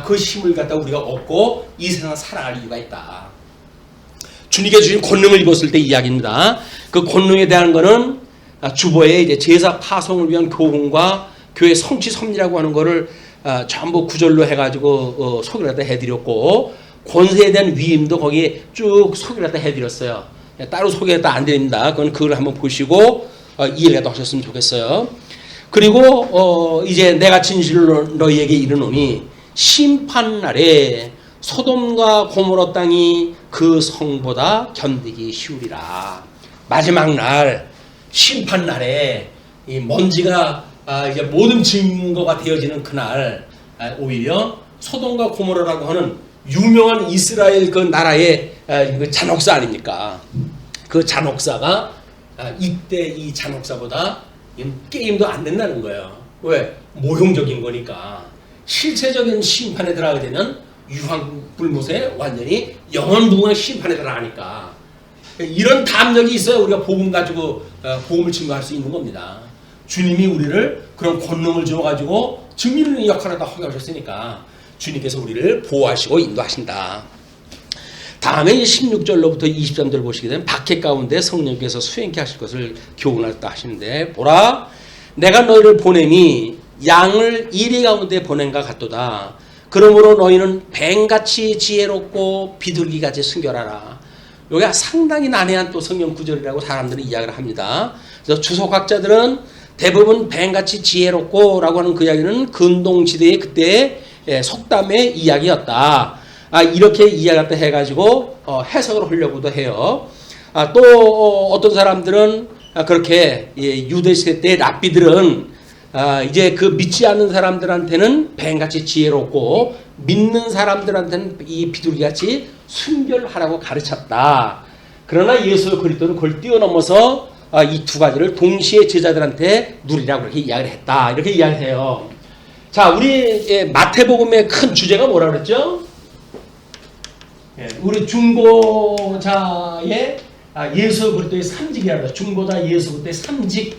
그 힘을 갖다 우리가 얻고 이 세상을 살아갈 이유가 있다. 주님께 주신 권능을 입었을 때 이야기입니다. 그 권능에 대한 거는 주보에 이제 제사 파송을 위한 교훈과 교회 성취 섭리라고 하는 거를 전부 구절로 해가지고 소개를 갖다 해드렸고 권세에 대한 위임도 거기에 쭉 소개를 갖다 해드렸어요. 따로 소개가 안 드립니다. 그걸 한번 보시고 이해를 하셨으면 좋겠어요. 그리고 이제 내가 진실로 너희에게 이르노니 심판날에 소돔과 고모라 땅이 그 성보다 견디기 쉬우리라. 마지막 날 심판날에 이 먼지가 이제 모든 증거가 되어지는 그날 오히려 소돔과 고모라라고 하는 유명한 이스라엘 그 나라의 그 잔혹사 아닙니까? 그 잔혹사가 이때 이 잔혹사보다 게임도 안 된다는 거예요. 왜? 모형적인 거니까. 실체적인 심판에 들어가게 되면 유황불못에 완전히 영원무궁한 심판에 들어가니까. 이런 담력이 있어야 우리가 복음 가지고 복음을 증거할 수 있는 겁니다. 주님이 우리를 그런 권능을 주어가지고 증인의 역할을 다 하게 하셨으니까 주님께서 우리를 보호하시고 인도하신다. 다음에 16절로부터 23절 보시게 되면 박해 가운데 성령께서 수행케 하실 것을 교훈하셨다 하시는데 보라 내가 너희를 보냄이 양을 이리 가운데 보낸가 같도다. 그러므로 너희는 뱀같이 지혜롭고 비둘기같이 순결하라. 여기가 상당히 난해한 또 성경 구절이라고 사람들은 이야기를 합니다. 그래서 주석학자들은 대부분 뱀같이 지혜롭고 라고 하는 그 이야기는 근동시대의 그때의 속담의 이야기였다. 이렇게 이야기를 해가지고 해석을 하려고도 해요. 또 어떤 사람들은 그렇게 유대시대 때 랍비들은 이제 그 믿지 않는 사람들한테는 뱀같이 지혜롭고 믿는 사람들한테는 이 비둘기같이 순결하라고 가르쳤다. 그러나 예수 그리스도는 그걸 뛰어넘어서 이 두 가지를 동시에 제자들한테 누리라고 그렇게 이야기를 했다. 이렇게 이야기해요. 자, 우리 마태복음의 큰 주제가 뭐라 그랬죠? 우리 중보자의 예수 그리스도의 삼직이라고 해요. 중보자 예수 그리스도의 삼직.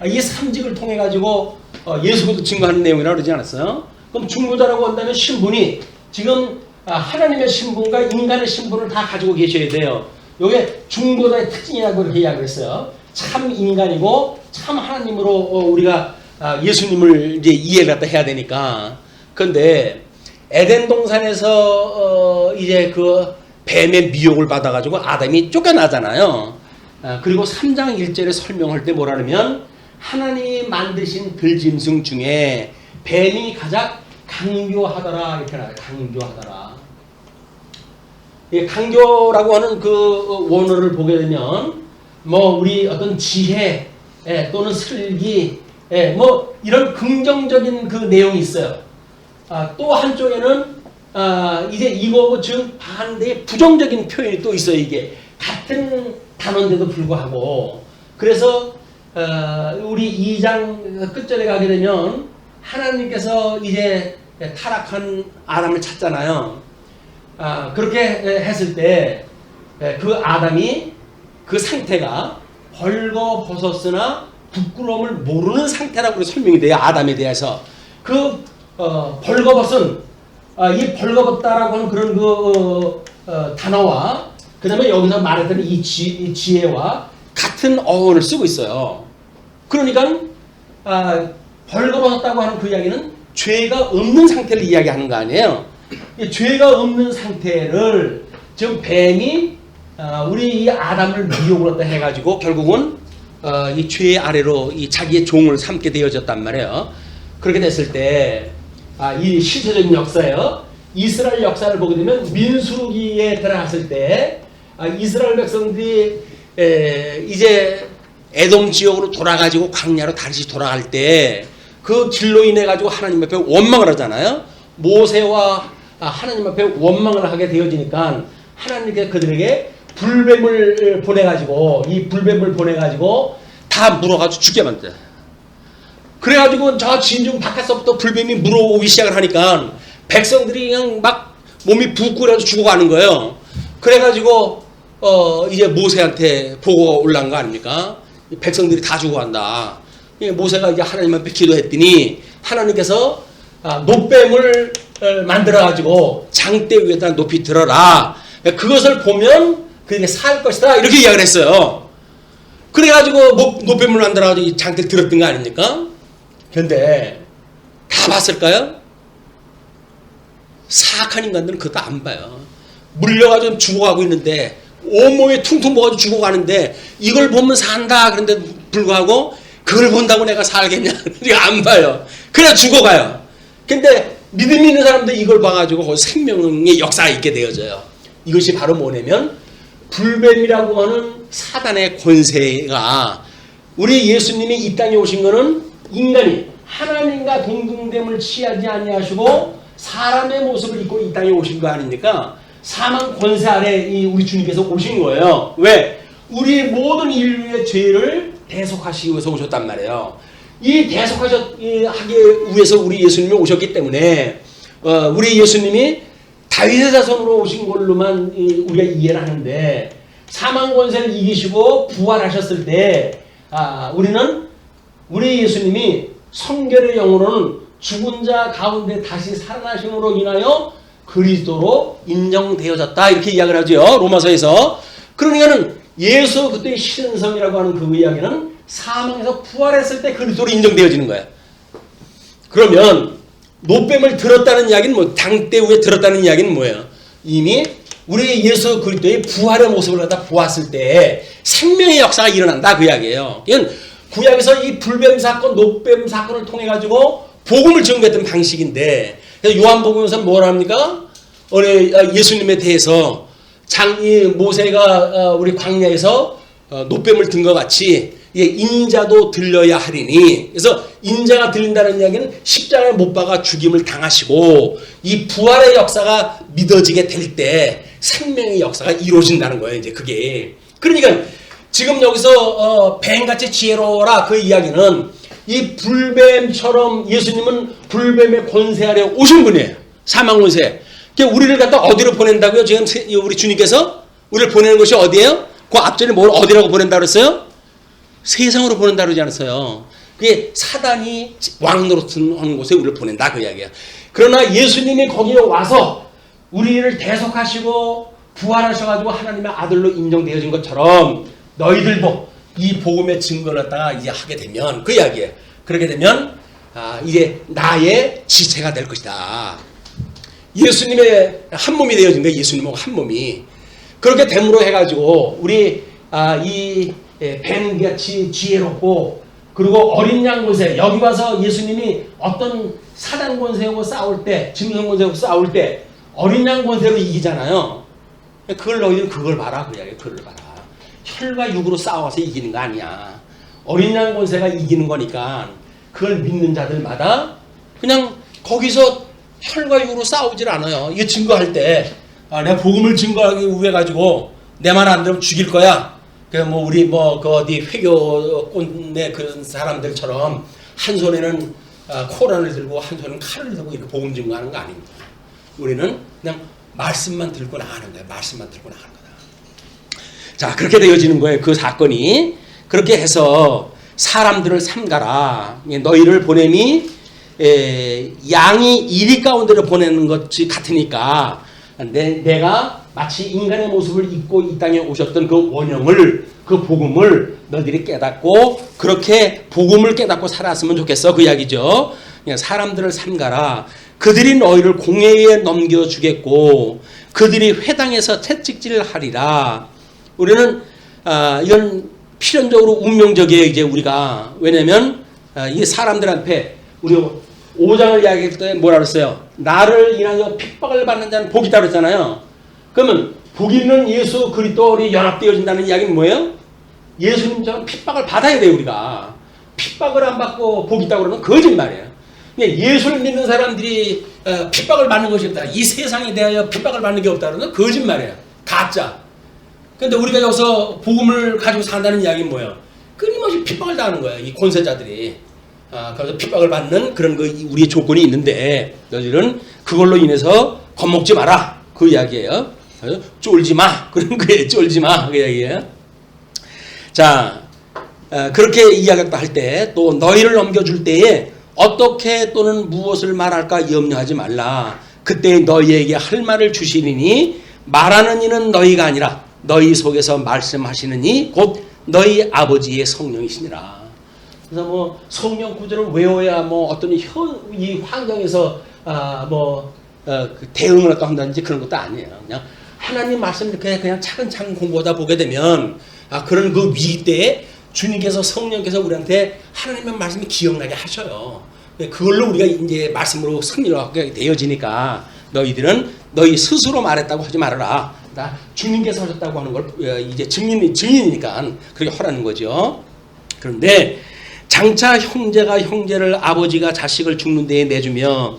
이 삼직을 통해 가지고 예수 그리스도 증거하는 내용이라고 그러지 않았어요? 그럼 중보자라고 한다면 신분이 지금 하나님의 신분과 인간의 신분을 다 가지고 계셔야 돼요. 이게 중보자의 특징이라고 이렇게 이야기했어요. 참 인간이고 참 하나님으로 우리가 예수님을 이제 이해를 갖다 해야 되니까. 그런데 에덴 동산에서 이제 그 뱀의 미혹을 받아가지고 아담이 쫓겨나잖아요. 그리고 3장 1절에 설명할 때 뭐라 그러면 하나님이 만드신 들짐승 중에 뱀이 가장 강교하더라 이렇게 나와요. 강교하더라. 강교라고 하는 그 원어를 보게 되면 뭐 우리 어떤 지혜 또는 슬기 뭐 이런 긍정적인 그 내용이 있어요. 또 한쪽에는 이제 이거하고 즉 반대의 부정적인 표현이 또 있어요. 이게 같은 단어인데도 불구하고. 그래서 우리 2장 끝절에 가게 되면 하나님께서 이제 타락한 아담을 찾잖아요. 그렇게 했을 때 그 아담이 그 상태가 벌거벗었으나 부끄러움을 모르는 상태라고 설명이 돼요. 아담에 대해서. 벌거벗은 이 벌거벗다라고 하는 그런 단어와 그다음에 여기서 말했던 이 지혜와 같은 어원을 쓰고 있어요. 그러니까 벌거벗었다고 하는 그 이야기는 죄가 없는 상태를 이야기하는 거 아니에요. 이 죄가 없는 상태를 지금 뱀이 우리 이 아담을 미혹을 했다 해가지고 결국은 이 죄의 아래로 이 자기의 종을 삼게 되어졌단 말이에요. 그렇게 됐을 때 이 실체적인 역사예요. 이스라엘 역사를 보게 되면 민수기에 들어갔을 때 이스라엘 백성들이 이제 에돔 지역으로 돌아가지고 광야로 다시 돌아갈 때 그 길로 인해 가지고 하나님 앞에 원망을 하잖아요. 모세와 하나님 앞에 원망을 하게 되어지니까 하나님께서 그들에게 불뱀을 보내가지고 이 불뱀을 보내가지고 다 물어가지고 죽게 만들어요. 그래가지고 저 진중 바깥서부터 불뱀이 물어오기 시작을 하니까 백성들이 그냥 막 몸이 부끄러워서 죽어가는 거예요. 그래가지고 이제 모세한테 보고가 올라온 거 아닙니까? 백성들이 다 죽어간다. 모세가 이제 하나님 앞에 기도했더니 하나님께서 놋뱀을 만들어가지고 장대 위에다 높이 들어라. 그것을 보면 그게 살 것이다. 이렇게 이야기를 했어요. 그래가지고 놋뱀을 만들어가지고 이 장대를 들었던 거 아닙니까? 그런데 다 봤을까요? 사악한 인간들은 그것도 안 봐요. 물려가지고 죽어가고 있는데 온몸에 퉁퉁 부어가지고 죽어가는데 이걸 보면 산다. 그런데 불구하고 그걸 본다고 내가 살겠냐? 안 봐요. 그냥 죽어가요. 근데 믿음이 있는 사람들 이걸 봐가지고 생명의 역사가 있게 되어져요. 이것이 바로 뭐냐면 불뱀이라고 하는 사단의 권세가 우리 예수님이 이 땅에 오신 거는 인간이 하나님과 동등됨을 취하지 아니하시고 사람의 모습을 입고 이 땅에 오신 거 아닙니까? 사망 권세 아래 우리 주님께서 오신 거예요. 왜? 우리 모든 인류의 죄를 대속하시기 위해서 오셨단 말이에요. 이 대속하기 위해서 우리 예수님이 오셨기 때문에 우리 예수님이 다윗의 자손으로 오신 걸로만 우리가 이해를 하는데 사망 권세를 이기시고 부활하셨을 때 우리는 우리 예수님이 성결의 영으로는 죽은 자 가운데 다시 살아나심으로 인하여 그리스도로 인정되어졌다 이렇게 이야기를 하죠. 로마서에서. 그러니까는 예수 그때의 신성이라고 하는 그 이야기는 사망에서 부활했을 때 그리스도로 인정되어지는 거예요. 그러면 놋뱀을 들었다는 이야기는 뭐 장대 위에 들었다는 이야기는 뭐예요? 이미 우리 예수 그리스도의 부활의 모습을 갖다 보았을 때 생명의 역사가 일어난다 그 이야기예요. 이건 구약에서 이 불뱀 사건, 놋뱀 사건을 통해 가지고 복음을 증거했던 방식인데 요한복음에서는 뭘 합니까? 예수님에 대해서 모세가 우리 광야에서 놋뱀을 든 것 같이 인자도 들려야 하리니. 그래서 인자가 들린다는 이야기는 십자가에 못 박아 죽임을 당하시고 이 부활의 역사가 믿어지게 될 때 생명의 역사가 이루어진다는 거예요. 이제 그게. 그러니까 지금 여기서 뱀같이 지혜로워라 그 이야기는 이 불뱀처럼 예수님은 불뱀의 권세 아래 오신 분이에요. 사망 권세. 우리를 갖다 어디로 보낸다고요? 지금 우리 주님께서 우리를 보내는 것이 어디예요? 그 앞전에 뭘 어디라고 보낸다 그랬어요? 세상으로 보낸다 그러지 않았어요. 그게 사단이 왕노릇하는 곳에 우리를 보낸다 그 이야기야. 그러나 예수님이 거기에 와서 우리를 대속하시고 부활하셔가지고 하나님의 아들로 인정되어진 것처럼 너희들도 이 복음의 증거를 갖다가 이제 하게 되면 그 이야기예요. 그렇게 되면 이제 나의 지체가 될 것이다. 예수님의 한 몸이 되어진 거예요. 예수님하고 한 몸이. 그렇게 됨으로 해가지고 우리 이 뱀같이 지혜롭고 그리고 어린 양 권세 여기 와서 예수님이 어떤 사단 권세하고 싸울 때 짐승 권세하고 싸울 때 어린 양 권세로 이기잖아요. 그걸 너희는 그걸 봐라 그 이야기예요. 그걸 봐라. 혈과 육으로 싸워서 이기는 거 아니야. 어린 양 권세가 이기는 거니까 그걸 믿는 자들마다 그냥 거기서 혈과 육으로 싸우질 않아요. 이거 증거할 때 내가 복음을 증거하기 위해 가지고 내 말 안 들으면 죽일 거야. 뭐 우리 그 어디 회교권의 그런 사람들처럼 한 손에는 코란을 들고 한 손에는 칼을 들고 이렇게 복음 증거하는 거 아닙니다. 우리는 그냥 말씀만 들고 나가는 거예요. 말씀만 들고 나가는 거다. 자, 그렇게 되어지는 거예요. 그 사건이. 그렇게 해서 사람들을 삼가라. 너희를 보냄이 양이 이리 가운데로 보내는 것이 같으니까 내가 마치 인간의 모습을 입고 이 땅에 오셨던 그 원형을, 그 복음을 너희들이 깨닫고 그렇게 복음을 깨닫고 살았으면 좋겠어, 그 이야기죠. 그냥 사람들을 삼가라. 그들이 너희를 공회에 넘겨주겠고 그들이 회당에서 채찍질을 하리라. 우리는 이건 필연적으로 운명적이에요. 이제 우리가 왜냐하면 이 사람들한테 우리 5장을 이야기할 때 뭐라 그랬어요? 나를 인하여 핍박을 받는 자는 복이 있다고 그랬잖아요. 그러면 복 있는 예수 그리스도로 연합되어진다는 이야기는 뭐예요? 예수님처럼 핍박을 받아야 돼요. 우리가 핍박을 안 받고 복이 있다고 그러면 거짓말이에요. 예수를 믿는 사람들이 핍박을 받는 것이 없다, 이 세상에 대하여 핍박을 받는 게 없다는 건 거짓말이에요. 가짜. 그런데 우리가 여기서 복음을 가지고 산다는 이야기는 뭐예요? 끊임없이 핍박을 당하는 거예요. 이 권세자들이. 그래서 핍박을 받는 그런 우리의 조건이 있는데 너희들은 그걸로 인해서 겁먹지 마라, 그 이야기예요. 쫄지 마, 그런 거예요. 쫄지 마, 그 이야기예요. 자, 그렇게 이야기할 때 또 너희를 넘겨줄 때에 어떻게 또는 무엇을 말할까 염려하지 말라. 그때 너희에게 할 말을 주시리니 말하는 이는 너희가 아니라 너희 속에서 말씀하시는 이 곧 너희 아버지의 성령이시니라. 그래서 뭐 성령 구절을 외워야 뭐 어떤 이 환경에서 대응을 한다든지 그런 것도 아니에요. 그냥 하나님 말씀 이렇게 그냥 차근차근 공부하다 보게 되면 그런 그 위기 때에 주님께서 성령께서 우리한테 하나님의 말씀이 기억나게 하셔요. 그걸로 우리가 이제 말씀으로 승리를 하게 되어지니까 너희들은 너희 스스로 말했다고 하지 말아라. 주님께서 하셨다고 하는 걸 이제 증인이니까 그렇게 하라는 거죠. 그런데 장차 형제가 형제를, 아버지가 자식을 죽는 데에 내주며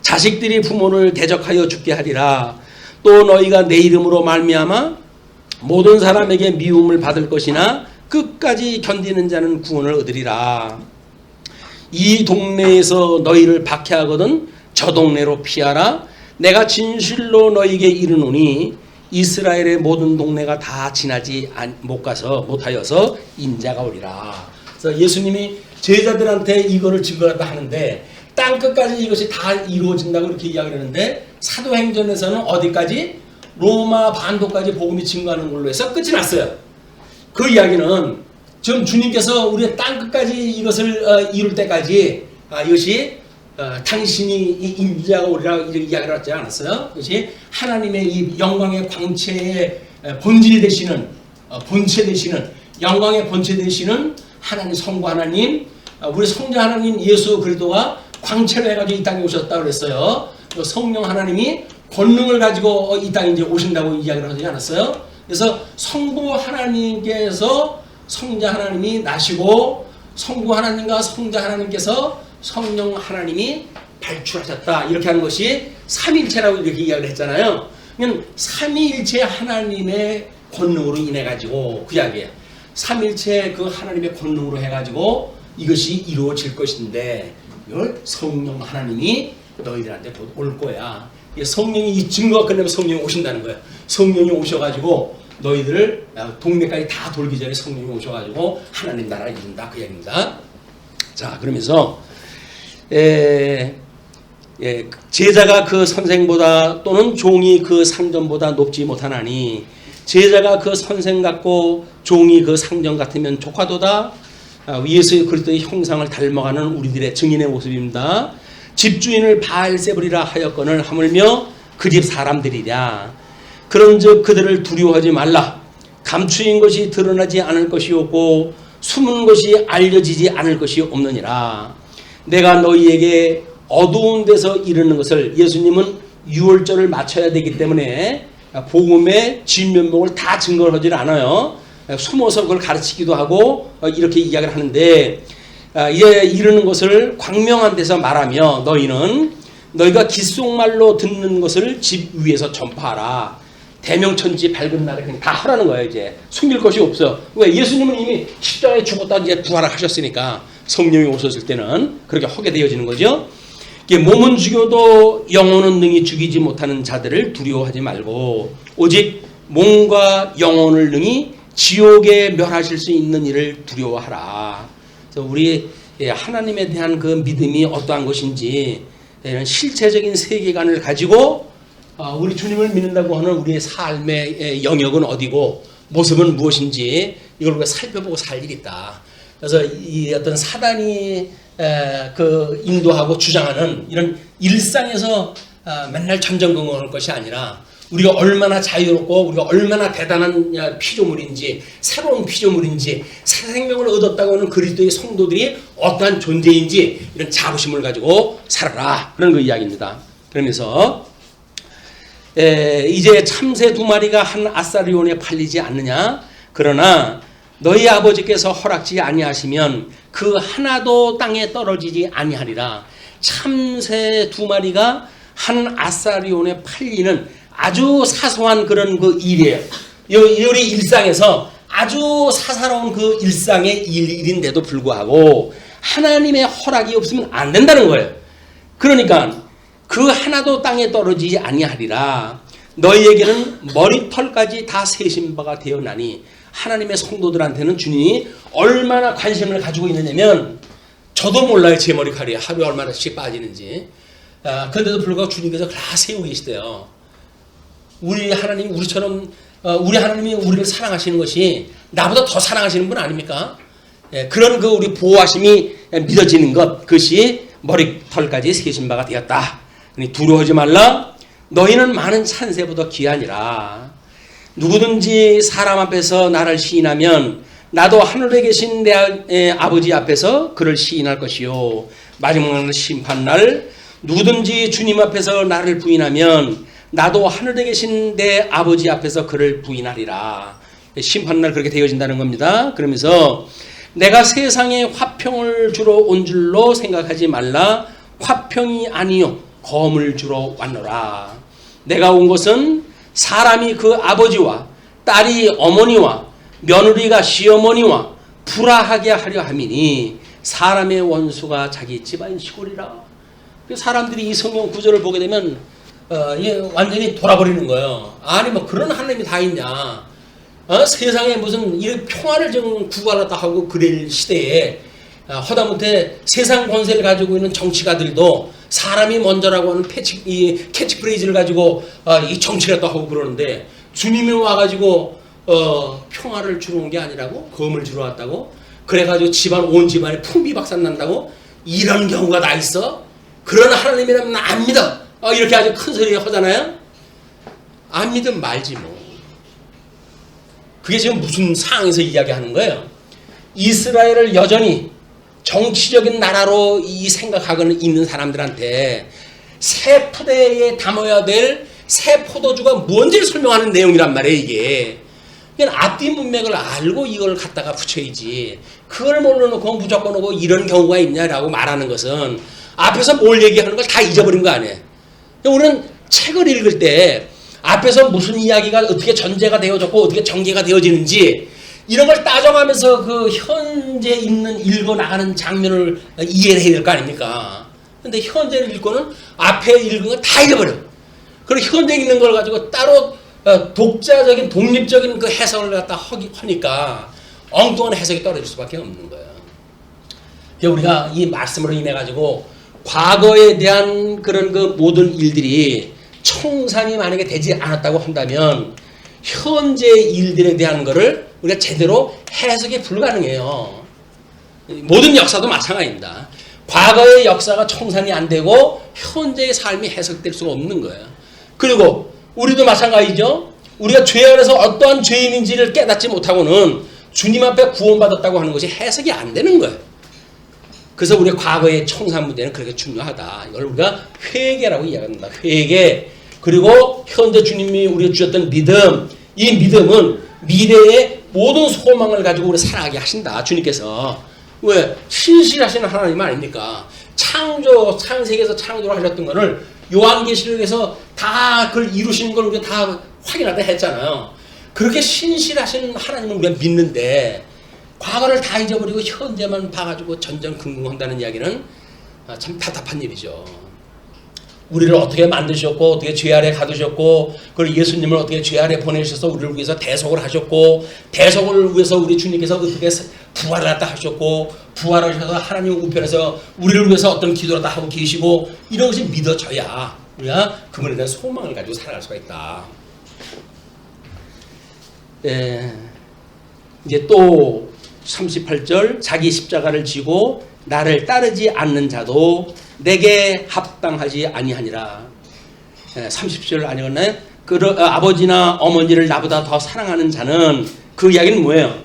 자식들이 부모를 대적하여 죽게 하리라. 또 너희가 내 이름으로 말미암아 모든 사람에게 미움을 받을 것이나 끝까지 견디는 자는 구원을 얻으리라. 이 동네에서 너희를 박해하거든 저 동네로 피하라. 내가 진실로 너희에게 이르노니 이스라엘의 모든 동네가 다 지나지 못하여서 인자가 오리라. 그래서 예수님이 제자들한테 이거를 증거한다 하는데 땅 끝까지 이것이 다 이루어진다고 이렇게 이야기를 하는데 사도행전에서는 어디까지? 로마 반도까지 복음이 증거하는 걸로 해서 끝이 났어요. 그 이야기는 지금 주님께서 우리의 땅 끝까지 이것을 이룰 때까지 이것이 당신이 인자가 오리라 이렇게 이야기를 하지 않았어요. 그것이 하나님의 이 영광의 광채의 본질 되시는 본체 되시는 영광의 본체 되시는 하나님, 성부 하나님, 우리 성자 하나님 예수 그리스도가 광채를 해가지고 이 땅에 오셨다고 그랬어요. 성령 하나님이 권능을 가지고 이 땅에 이제 오신다고 이야기를 하지 않았어요. 그래서 성부 하나님께서 성자 하나님이 나시고 성부 하나님과 성자 하나님께서 성령 하나님이 발출하셨다. 이렇게 하는 것이 삼위일체라고 이렇게 이야기를 했잖아요. 그러면 삼위일체 하나님의 권능으로 인해 가지고 그 이야기예요. 삼위일체 그 하나님의 권능으로 해가지고 이것이 이루어질 것인데 이걸 성령 하나님이 너희들한테 올 거야. 성령이 이 증거가 끝나면 성령이 오신다는 거예요. 성령이 오셔가지고 너희들을 동네까지 다 돌기 전에 성령이 오셔가지고 하나님 나라를 이룬다, 그 얘기입니다. 자, 그러면서 제자가 그 선생보다 또는 종이 그 상전보다 높지 못하나니 제자가 그 선생 같고 종이 그 상전 같으면 조카도다. 예수 그리스도의 형상을 닮아가는 우리들의 증인의 모습입니다. 집주인을 바알세불이라 하였거늘 하물며 그 집 사람들이랴. 그런즉 그들을 두려워하지 말라. 감추인 것이 드러나지 않을 것이 없고 숨은 것이 알려지지 않을 것이 없느니라. 내가 너희에게 어두운 데서 이르는 것을, 예수님은 유월절을 맞춰야 되기 때문에 복음의 진면목을 다 증거를 하지 않아요. 숨어서 그걸 가르치기도 하고 이렇게 이야기를 하는데, 이제 이르는 것을 광명한 데서 말하며 너희는 너희가 귓속말로 듣는 것을 집 위에서 전파하라. 대명천지 밝은 날에 그냥 다 하라는 거예요. 이제 숨길 것이 없어. 왜? 예수님은 이미 십자가에 죽었다 이제 부활을 하셨으니까 성령이 오셨을 때는 그렇게 하게 되어지는 거죠. 몸은 죽여도 영혼은 능히 죽이지 못하는 자들을 두려워하지 말고 오직 몸과 영혼을 능히 지옥에 멸하실 수 있는 일을 두려워하라. 그래서 우리 하나님에 대한 그 믿음이 어떠한 것인지 이런 실체적인 세계관을 가지고 우리 주님을 믿는다고 하는 우리의 삶의 영역은 어디고 모습은 무엇인지 이걸 우리가 살펴보고 살 일이 있다. 그래서 이 어떤 사단이 그 인도하고 주장하는 이런 일상에서 맨날 전전긍긍할 것이 아니라 우리가 얼마나 자유롭고 우리가 얼마나 대단한 피조물인지 새로운 피조물인지 새 생명을 얻었다고 하는 그리스도의 성도들이 어떠한 존재인지 이런 자부심을 가지고 살아라 그런 그 이야기입니다. 그러면서 이제 참새 2마리가 한 아사리온에 팔리지 않느냐 그러나 너희 아버지께서 허락지 아니하시면 그 하나도 땅에 떨어지지 아니하리라. 참새 2마리가 한 아사리온에 팔리는 아주 사소한 그런 그 일이에요. 우리 일상에서 아주 사사로운 그 일상의 일인데도 불구하고 하나님의 허락이 없으면 안 된다는 거예요. 그러니까 그 하나도 땅에 떨어지지 아니하리라. 너희에게는 머리털까지 다 세신 바가 되었나니. 하나님의 성도들한테는 주님이 얼마나 관심을 가지고 있느냐면 저도 몰라요. 제 머리카락이 하루에 얼마나씩 빠지는지. 그런데도 불구하고 주님께서 다 세우고 계시대요. 우리 하나님이 우리처럼 우리 하나님이 우리를 사랑하시는 것이 나보다 더 사랑하시는 분 아닙니까? 그런 그 우리 보호하심이 믿어지는 것 그것이 머리털까지 세신 바가 되었다. 두려워하지 말라. 너희는 많은 찬새보다 귀하니라. 누구든지 사람 앞에서 나를 시인하면 나도 하늘에 계신 내 아버지 앞에서 그를 시인할 것이요. 마지막 심판날 누구든지 주님 앞에서 나를 부인하면 나도 하늘에 계신 내 아버지 앞에서 그를 부인하리라. 심판날 그렇게 되어진다는 겁니다. 그러면서 내가 세상에 화평을 주러 온 줄로 생각하지 말라. 화평이 아니요 검을 주러 왔노라. 내가 온 것은 사람이 그 아버지와 딸이 어머니와 며느리가 시어머니와 불화하게 하려 함이니 사람의 원수가 자기 집안 시골이라. 사람들이 이 성경 구절을 보게 되면 완전히 돌아버리는 거예요. 아니 뭐 그런 하나님이 다 있냐. 세상에 무슨 이런 평화를 좀 구하려다 하고 그럴 시대에 허다못해 세상 권세를 가지고 있는 정치가들도 사람이 먼저라고 하는 캐치프레이즈를 가지고 이 정치를 또 하고 그러는데 주님이 와가지고 평화를 주러 온 게 아니라고 검을 주러 왔다고 그래가지고 온 집안에 풍비박산 난다고 이런 경우가 다 있어? 그런 하나님이라면 안 믿어. 이렇게 아주 큰 소리 하잖아요. 안 믿으면 말지 뭐. 그게 지금 무슨 상황에서 이야기하는 거예요? 이스라엘을 여전히 정치적인 나라로 이 생각하고는 있는 사람들한테 새 푸대에 담아야 될 새 포도주가 뭔지를 설명하는 내용이란 말이에요. 이게 앞뒤 문맥을 알고 이걸 갖다가 붙여야지. 그걸 모르놓고 무조건 오고 이런 경우가 있냐라고 말하는 것은 앞에서 뭘 얘기하는 걸 다 잊어버린 거 아니에요. 우리는 책을 읽을 때 앞에서 무슨 이야기가 어떻게 전제가 되어졌고 어떻게 전개가 되어지는지 이런 걸 따져가면서 그 현재 있는 읽어나가는 장면을 이해를 해야 될 거 아닙니까? 근데 현재를 읽고는 앞에 읽은 거 다 잊어버려. 그리고 현재 있는 걸 가지고 따로 독자적인 독립적인 그 해석을 갖다 하니까 엉뚱한 해석이 떨어질 수밖에 없는 거예요. 우리가 이 말씀으로 인해 가지고 과거에 대한 그런 그 모든 일들이 청산이 만약에 되지 않았다고 한다면 현재 일들에 대한 거를 우리가 제대로 해석이 불가능해요. 모든 역사도 마찬가지입니다. 과거의 역사가 청산이 안 되고 현재의 삶이 해석될 수가 없는 거예요. 그리고 우리도 마찬가지죠. 우리가 죄 안에서 어떠한 죄인인지를 깨닫지 못하고는 주님 앞에 구원받았다고 하는 것이 해석이 안 되는 거예요. 그래서 우리의 과거의 청산 문제는 그렇게 중요하다. 이걸 우리가 회개라고 이야기합니다. 회개. 그리고 현재 주님이 우리가 주셨던 믿음. 이 믿음은 미래의 모든 소망을 가지고 우리 살아가게 하신다. 주님께서. 왜? 신실하신 하나님 아닙니까? 창세기에서 창조를 하셨던 것을 요한계시록에서 다 그걸 이루시는 걸 우리가 다 확인하다 했잖아요. 그렇게 신실하신 하나님을 우리가 믿는데 과거를 다 잊어버리고 현재만 봐가지고 전전긍긍한다는 이야기는 참 답답한 일이죠. 우리를 어떻게 만드셨고 어떻게 죄 아래 가두셨고 그리고 예수님을 어떻게 죄 아래 보내셔서 우리를 위해서 대속을 하셨고 대속을 위해서 우리 주님께서 어떻게 부활을 갖다 하셨고 부활하셔서 하나님 우편에서 우리를 위해서 어떤 기도를 다 하고 계시고 이런 것이 믿어져야 우리가 그분에 대한 소망을 가지고 살아갈 수가 있다. 이제 또 38절 자기 십자가를 지고 나를 따르지 않는 자도 내게 합당하지 아니하니라. 30절 아니었나요? 아버지나 어머니를 나보다 더 사랑하는 자는 그 이야기는 뭐예요?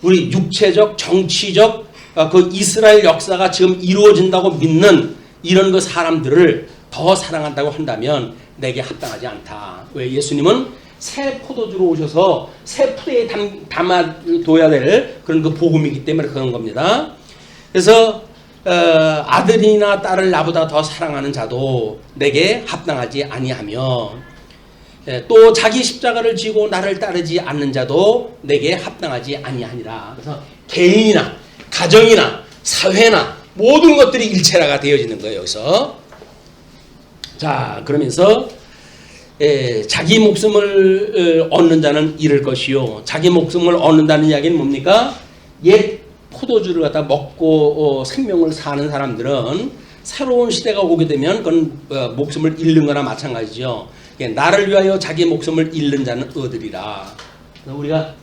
우리 육체적 정치적 그 이스라엘 역사가 지금 이루어진다고 믿는 이런 그 사람들을 더 사랑한다고 한다면 내게 합당하지 않다. 왜? 예수님은 새 포도주로 오셔서 새 푸대에 담아둬야 될 그런 그 복음이기 때문에 그런 겁니다. 그래서 아들이나 딸을 나보다 더 사랑하는 자도 내게 합당하지 아니하며 또 자기 십자가를 지고 나를 따르지 않는 자도 내게 합당하지 아니하니라. 그래서 개인이나 가정이나 사회나 모든 것들이 일체라가 되어지는 거예요. 여기서 자 그러면서 자기 목숨을 얻는 자는 잃을 것이요 자기 목숨을 얻는다는 이야기는 뭡니까? 옛 포도주를 갖다 먹고 생명을 사는 사람들은 새로운 시대가 오게 되면 그건 목숨을 잃는 거나 마찬가지죠. 나를 위하여 자기 목숨을 잃는 자는 얻으리라. 우리가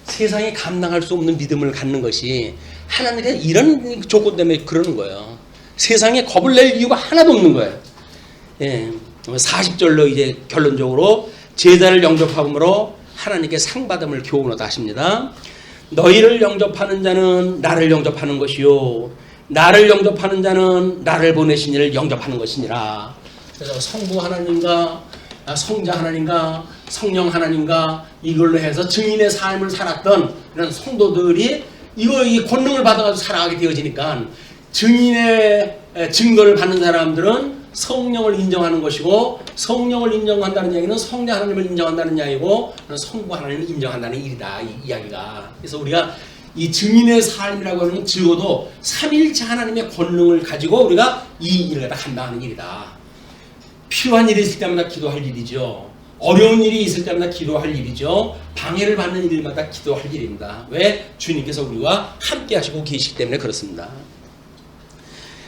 세상에 감당할 수 없는 믿음을 갖는 것이 하나님의 이런 조건 때문에 그러는 거예요. 세상에 겁을 낼 이유가 하나도 없는 거예요. 40절로 이제 결론적으로 제자를 영접함으로 하나님께 상받음을 교훈하다 하십니다. 너희를 영접하는 자는 나를 영접하는 것이요 나를 영접하는 자는 나를 보내신 이를 영접하는 것이니라. 그래서 성부 하나님과 성자 하나님과 성령 하나님과 이걸로 해서 증인의 삶을 살았던 이런 성도들이 이 권능을 받아가지고 살아가게 되어지니까 증인의 증거를 받는 사람들은 성령을 인정하는 것이고 성령을 인정한다는 이야기는 성자 하나님을 인정한다는 이야기고 성부 하나님을 인정한다는 일이다. 이 이야기가. 그래서 우리가 이 증인의 삶이라고 하는 적어도 삼위일체 하나님의 권능을 가지고 우리가 이 일을 다 감당하는 일이다. 필요한 일이 있을 때마다 기도할 일이죠. 어려운 일이 있을 때마다 기도할 일이죠. 방해를 받는 일마다 기도할 일입니다. 왜? 주님께서 우리와 함께 하시고 계시기 때문에 그렇습니다.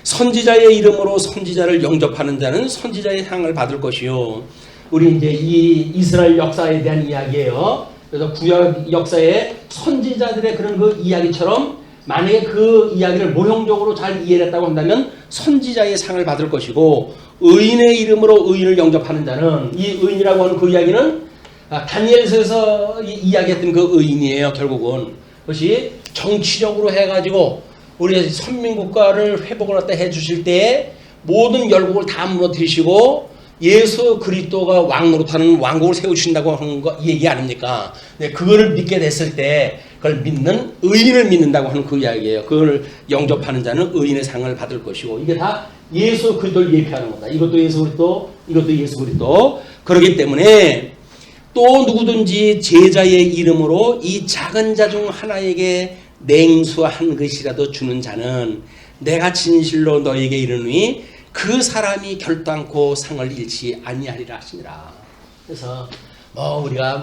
선지자의 이름으로 선지자를 영접하는 자는 선지자의 상을 받을 것이요. 우리 이제 이 이스라엘 역사에 대한 이야기예요. 그래서 구약 역사의 선지자들의 그런 그 이야기처럼 만약에 그 이야기를 모형적으로 잘 이해를 했다고 한다면 선지자의 상을 받을 것이고 의인의 이름으로 의인을 영접하는 자는 이 의인이라고 하는 그 이야기는 다니엘서에서 이야기했던 그 의인이에요. 결국은 그것이 정치적으로 해가지고 우리 선민국가를 회복을 갖다 해주실 때에 모든 열국을 다 무너뜨리시고 예수 그리스도가 왕 노릇하는 왕국을 세우신다고 하는 거 얘기 아닙니까? 그거를 믿게 됐을 때 그걸 믿는 의인을 믿는다고 하는 그 이야기예요. 그걸 영접하는 자는 의인의 상을 받을 것이고 이게 다 예수 그리스도를 예표하는 겁니다. 이것도 예수 그리스도, 이것도 예수 그리스도. 그렇기 때문에 또 누구든지 제자의 이름으로 이 작은 자 중 하나에게 냉수한 것이라도 주는 자는 내가 진실로 너에게 이르노니 그 사람이 결단코 상을 잃지 아니하리라 하시니라. 그래서 우리가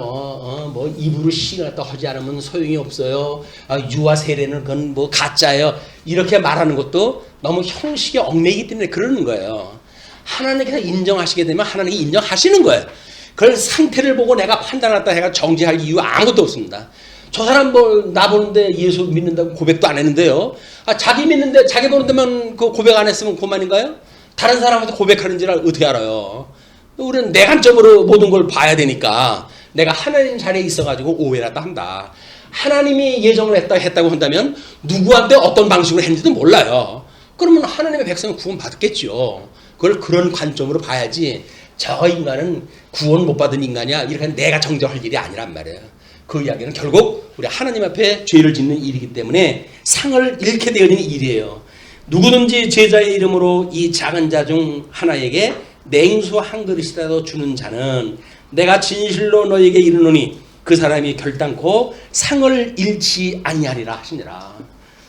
입으로 시를 갖다 하지 않으면 소용이 없어요. 유아 세례는 그건 가짜예요. 이렇게 말하는 것도 너무 형식에 얽매이기 때문에 그러는 거예요. 하나님께서 인정하시게 되면 하나님이 인정하시는 거예요. 그걸 상태를 보고 내가 판단했다 해가 정지할 이유 아무것도 없습니다. 저 사람 나 보는데 예수 믿는다고 고백도 안 했는데요. 자기 믿는데 자기 보는 데만 그 고백 안 했으면 그만인가요? 다른 사람한테 고백하는지를 어떻게 알아요? 우리는 내 관점으로 모든 걸 봐야 되니까 내가 하나님 자리에 있어가지고 오해라도 한다. 하나님이 예정을 했다고 한다면 누구한테 어떤 방식으로 했는지도 몰라요. 그러면 하나님의 백성은 구원 받겠죠. 그걸 그런 관점으로 봐야지 저 인간은 구원 못 받은 인간이야 이렇게 내가 정정할 일이 아니란 말이에요. 그 이야기는 결국 우리 하나님 앞에 죄를 짓는 일이기 때문에 상을 잃게 되어지는 일이에요. 누구든지 제자의 이름으로 이 작은 자 중 하나에게 냉수 한 그릇이라도 주는 자는 내가 진실로 너에게 이르노니 그 사람이 결단코 상을 잃지 아니하리라 하시니라.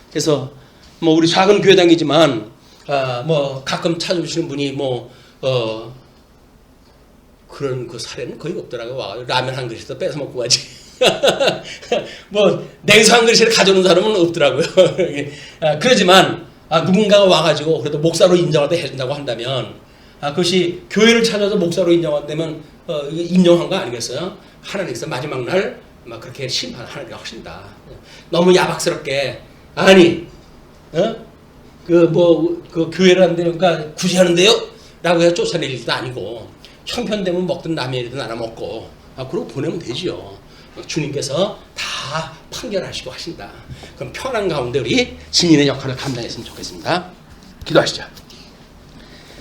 그래서 우리 작은 교회당이지만 가끔 찾아오시는 분이 그런 그 사례는 거의 없더라고요. 라면 한 그릇도 뺏어 먹고 가지. 뭐 냉수 한 그릇을 가져오는 사람은 없더라고요. 그러지만 누군가가 와가지고 그래도 목사로 인정할 때 해준다고 한다면 그것이 교회를 찾아서 목사로 인정한다면 인정한 거 아니겠어요? 하나님께서 마지막 날 그렇게 심판하는 게 훨씬다. 너무 야박스럽게 아니 그 교회를 한다니까 굳이 하는데요? 라고 해서 쫓아낼 일도 아니고 형편되면 먹든 남의 일이든 나눠 먹고 그러고 보내면 되지요. 주님께서 다 판결하시고 하신다. 그럼 편안 가운데 우리 증인의 역할을 감당했으면 좋겠습니다. 기도하시죠.